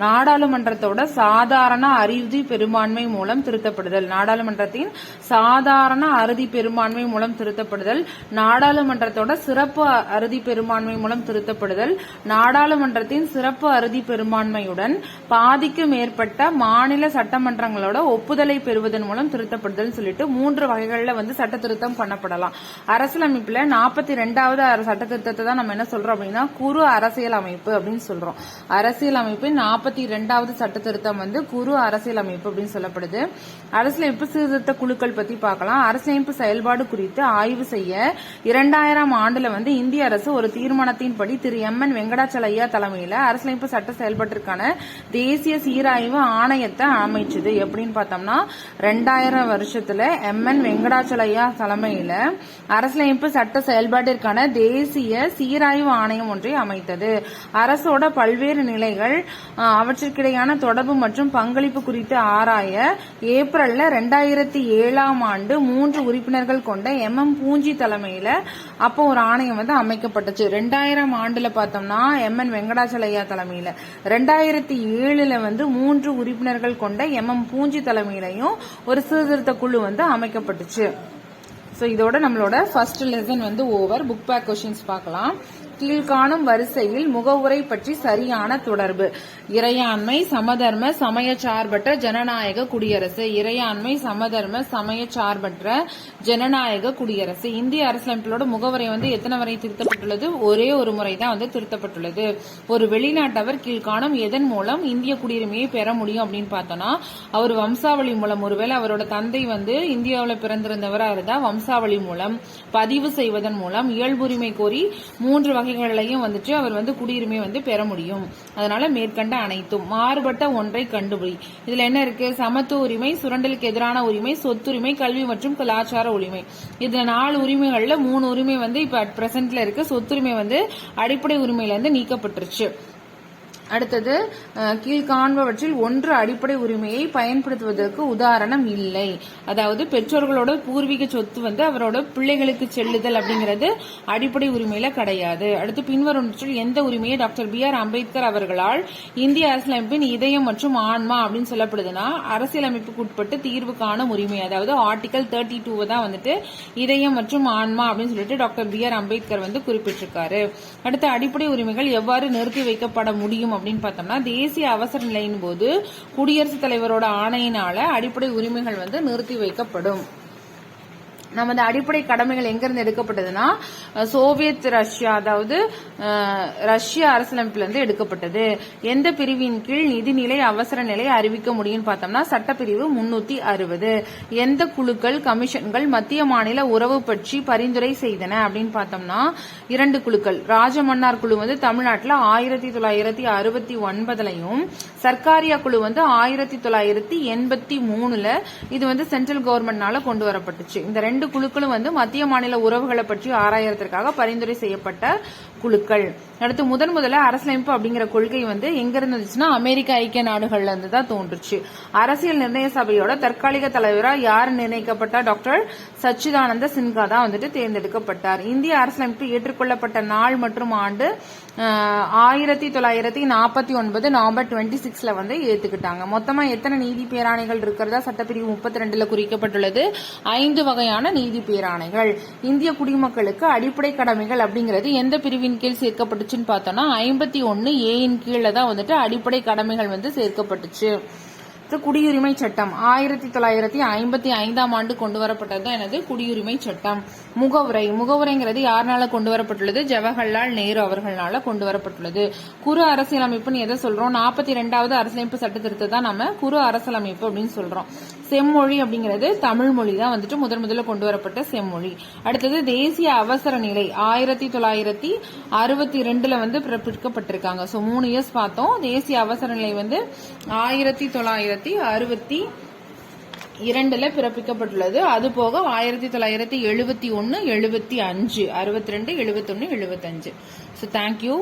A: நாடாளுமன்றத்தோட சாதாரண அறுதி பெரும்பான்மை மூலம் திருத்தப்படுதல், நாடாளுமன்றத்தின் சாதாரண அறுதி பெரும்பான்மை மூலம் திருத்தப்படுதல், நாடாளுமன்றத்தோட சிறப்பு அறுதி பெரும்பான்மை மூலம் திருத்தப்படுதல், நாடாளுமன்றத்தின் சிறப்பு அறுதி பெரும்பான்மையுடன் பாதிக்கு மேற்பட்ட மாநில சட்டமன்றங்களோட ஒப்புதலை பெறுவதன் மூலம் திருத்தப்படுதல் சொல்லிட்டு 3 வகைகள் வந்து சட்ட திருத்தம் பண்ணப்படலாம். அரசியலமைப்புல 42வது சட்ட திருத்தத்தை தான் நம்ம என்ன சொல்றோம் அப்படின்னா குறு அரசியல் அமைப்பு அப்படின்னு சொல்றோம். அரசியலமைப்பின் 42வது சட்ட திருத்தம் வந்து குறு அரசியல் அமைப்பு அப்படின்னு சொல்லப்படுது. அரசியலமைப்பு சீர்திருத்த குழுக்கள் பத்தி பார்க்கலாம். அரசியலமைப்பு செயல்பாடு குறித்து ஆய்வு செய்ய 2000 ஆண்டுல வந்து இந்திய அரசு ஒரு தீர்மானத்தின்படி திரு எம்.என். வெங்கடாச்சலையா தலைமையில அரசியலமைப்பு சட்ட செயல்பாட்டிற்கான தேசிய சீராய்வு ஆணையத்தை அமைச்சது. எப்படின்னு பார்த்தோம்னா 2000 வருஷத்துல எம்.என். வெங்கடாச்சலையா தலைமையில அரசியலமைப்பு சட்ட செயல்பாட்டிற்கான தேசிய சீராய்வு ஆணையம் ஒன்றை அமைத்தது. அரசோட பல்வேறு நிலைகள், அவற்றிற்கிடையான தொடர்பு மற்றும் பங்களிப்பு குறித்து ஆராய ஏப்ரல்ல 2007 ஆண்டு 3 உறுப்பினர்கள் கொண்ட எம்.எம். பூஞ்சி தலைமையில அப்போ ஒரு ஆணையம் வந்து அமைக்கப்பட்டுச்சு. 2000 ஆண்டுல பார்த்தோம்னா எம்.என். வெங்கடாச்சலையா தலைமையில, 2007 வந்து 3 உறுப்பினர்கள் கொண்ட எம்.எம். பூஞ்சி தலைமையிலையும் ஒரு சீர்திருத்த குழு வந்து அமைக்கப்பட்டுச்சு. சோ இதோட நம்மளோட ஃபர்ஸ்ட் லெசன் வந்து ஓவர். புக் பேக் கொஸ்டின்ஸ் பார்க்கலாம். கீழ்காணும் வரிசையில் முகவுரை பற்றி சரியான தொடர்பு. இறையாண்மை, சமதர்ம, சமயச்சார்பற்ற ஜனநாயக குடியரசு. இறையாண்மை, சமதர்ம, சமயச்சார்பற்ற ஜனநாயக குடியரசு. இந்திய அரசியலமைப்போட முகவுரை வந்து எத்தனை வரை திருத்தப்பட்டுள்ளது? ஒரே ஒரு முறை தான் வந்து திருத்தப்பட்டுள்ளது. ஒரு வெளிநாட்டவர் கீழ்காணும் எதன் மூலம் இந்திய குடியுரிமையை பெற முடியும் அப்படின்னு பார்த்தோம்னா அவர் வம்சாவளி மூலம். ஒருவேளை அவரோட தந்தை வந்து இந்தியாவில் பிறந்திருந்தவரா இருந்தா வம்சாவளி மூலம், பதிவு செய்வதன் மூலம், இயல்புரிமை கோரி 3 வகைகளையும் வந்துட்டு அவர் வந்து குடியுரிமை வந்து பெற முடியும். அதனால மேற்கண்ட அனைத்தும். மாறுபட்ட ஒன்றை கண்டுபிடி. இதுல என்ன இருக்கு? சமத்துவ உரிமை, சுரண்டலுக்கு எதிரான உரிமை, சொத்துரிமை, கல்வி மற்றும் கலாச்சார உரிமை. இதுல 4 உரிமைகள்ல 3 உரிமை வந்து இப்ப அட் பிரசன்ட்ல இருக்கு. சொத்துரிமை வந்து அடிப்படை உரிமையில இருந்து நீக்கப்பட்டுருச்சு. அடுத்தது கீழ்காண்பவற்றில் ஒன்று அடிப்படை உரிமையை பயன்படுத்துவதற்கு உதாரணம் இல்லை. அதாவது பெற்றோர்களோட பூர்வீக சொத்து வந்து அவரோட பிள்ளைகளுக்கு செல்லுதல் அப்படிங்கிறது அடிப்படை உரிமையில கிடையாது. அடுத்து பின்வருவற்றில் எந்த உரிமையை டாக்டர் B.R. அம்பேத்கர் அவர்களால் இந்திய அரசியலமைப்பின் இதயம் மற்றும் ஆன்மா அப்படின்னு சொல்லப்படுதுன்னா அரசியலமைப்புக்கு உட்பட்டு தீர்வு காணும் உரிமை. அதாவது ஆர்டிகல் 32 தான் வந்துட்டு இதயம் மற்றும் ஆன்மா அப்படின்னு சொல்லிட்டு டாக்டர் B.R. அம்பேத்கர் வந்து குறிப்பிட்டிருக்காரு. அடுத்து அடிப்படை உரிமைகள் எவ்வாறு நிறுத்தி வைக்கப்பட முடியும் அப்படின்னு பார்த்தோம்னா தேசிய அவசர நிலையின் போது குடியரசுத் தலைவரோட ஆணையினால அடிப்படை உரிமைகள் வந்து நிறுத்தி வைக்கப்படும். நமது அடிப்படை கடமைகள் எங்கிருந்து எடுக்கப்பட்டதுன்னா சோவியத் ரஷ்யா, அதாவது ரஷ்ய அரசியலமைப்புல இருந்து எடுக்கப்பட்டது. எந்த பிரிவின் கீழ் நிதிநிலை அவசர நிலை அறிவிக்க முடியும் பார்த்தோம்னா சட்டப்பிரிவு 360. எந்த குழுக்கள், கமிஷன்கள் மத்திய மாநில உறவு பற்றி பரிந்துரை செய்தன அப்படின்னு பார்த்தோம்னா 2 குழுக்கள். ராஜமன்னார் குழு வந்து தமிழ்நாட்டில் 1969லையும், சர்க்காரியா குழு வந்து 1983ல இது வந்து சென்ட்ரல் கவர்மெண்ட்னால கொண்டு வரப்பட்டுச்சு. இந்த 2 குழுக்களும் வந்து மத்திய மாநில உறவுகளை பற்றி ஆராயறதுக்காக பரிந்துரை செய்யப்பட்ட குழுக்கள். அடுத்து முதல்ல அரசியலமைப்பு அப்படிங்கிற கொள்கை வந்து எங்க இருந்துச்சுன்னா அமெரிக்க ஐக்கிய நாடுகள்ல இருந்து தான் தோன்றுச்சு. அரசியல் நிர்ணய சபையோட தற்காலிக தலைவரா யார் நிர்ணயிக்கப்பட்டார்? டாக்டர் சச்சிதானந்த சின்ஹா தான் வந்துட்டு தேர்ந்தெடுக்கப்பட்டார். இந்திய அரசியலமைப்பு ஏற்றுக்கொள்ளப்பட்ட நாள் மற்றும் ஆண்டு 1949 நவம்பர் 26ல வந்து ஏத்துக்கிட்டாங்க. மொத்தமா எத்தனை நீதி பேராணைகள் இருக்கிறதா சட்டப்பிரிவு 32ல குறிக்கப்பட்டுள்ளது? 5 வகையான நீதி பேராணைகள். இந்திய குடிமக்களுக்கு அடிப்படை கடமைகள் அப்படிங்கிறது எந்த பிரிவின் கீழ் சேர்க்கப்பட்டுச்சுன்னு பார்த்தோம்னா 51A கீழே தான் வந்துட்டு அடிப்படை கடமைகள் வந்து சேர்க்கப்பட்டுச்சு. குடியுரிமை சட்டம் 1955 ஆண்டு கொண்டு வரப்பட்டதுதான் எனது குடியுரிமை சட்டம். முகவுரைங்கிறது யாருனால கொண்டு வரப்பட்டுள்ளது? ஜவஹர்லால் நேரு அவர்களால கொண்டு வரப்பட்டுள்ளது. குறு அரசியலமைப்புன்னு எதை சொல்றோம்? 42வது அரசியலமைப்பு சட்ட திருத்தத்தை தான் நம்ம குறு அரசியலமைப்பு அப்படின்னு சொல்றோம். செம்மொழி அப்படிங்கிறது தமிழ் மொழி தான் வந்துட்டு முதல்ல கொண்டு வரப்பட்ட செம்மொழி. அடுத்தது தேசிய அவசர நிலை 1962ல வந்து பிறப்பிக்கப்பட்டிருக்காங்க. சோ 3 இயர்ஸ் பார்த்தோம். தேசிய அவசர நிலை வந்து 1962ல பிறப்பிக்கப்பட்டுள்ளது. அது போக 1971, 75, 62, 71, 75. So thank you.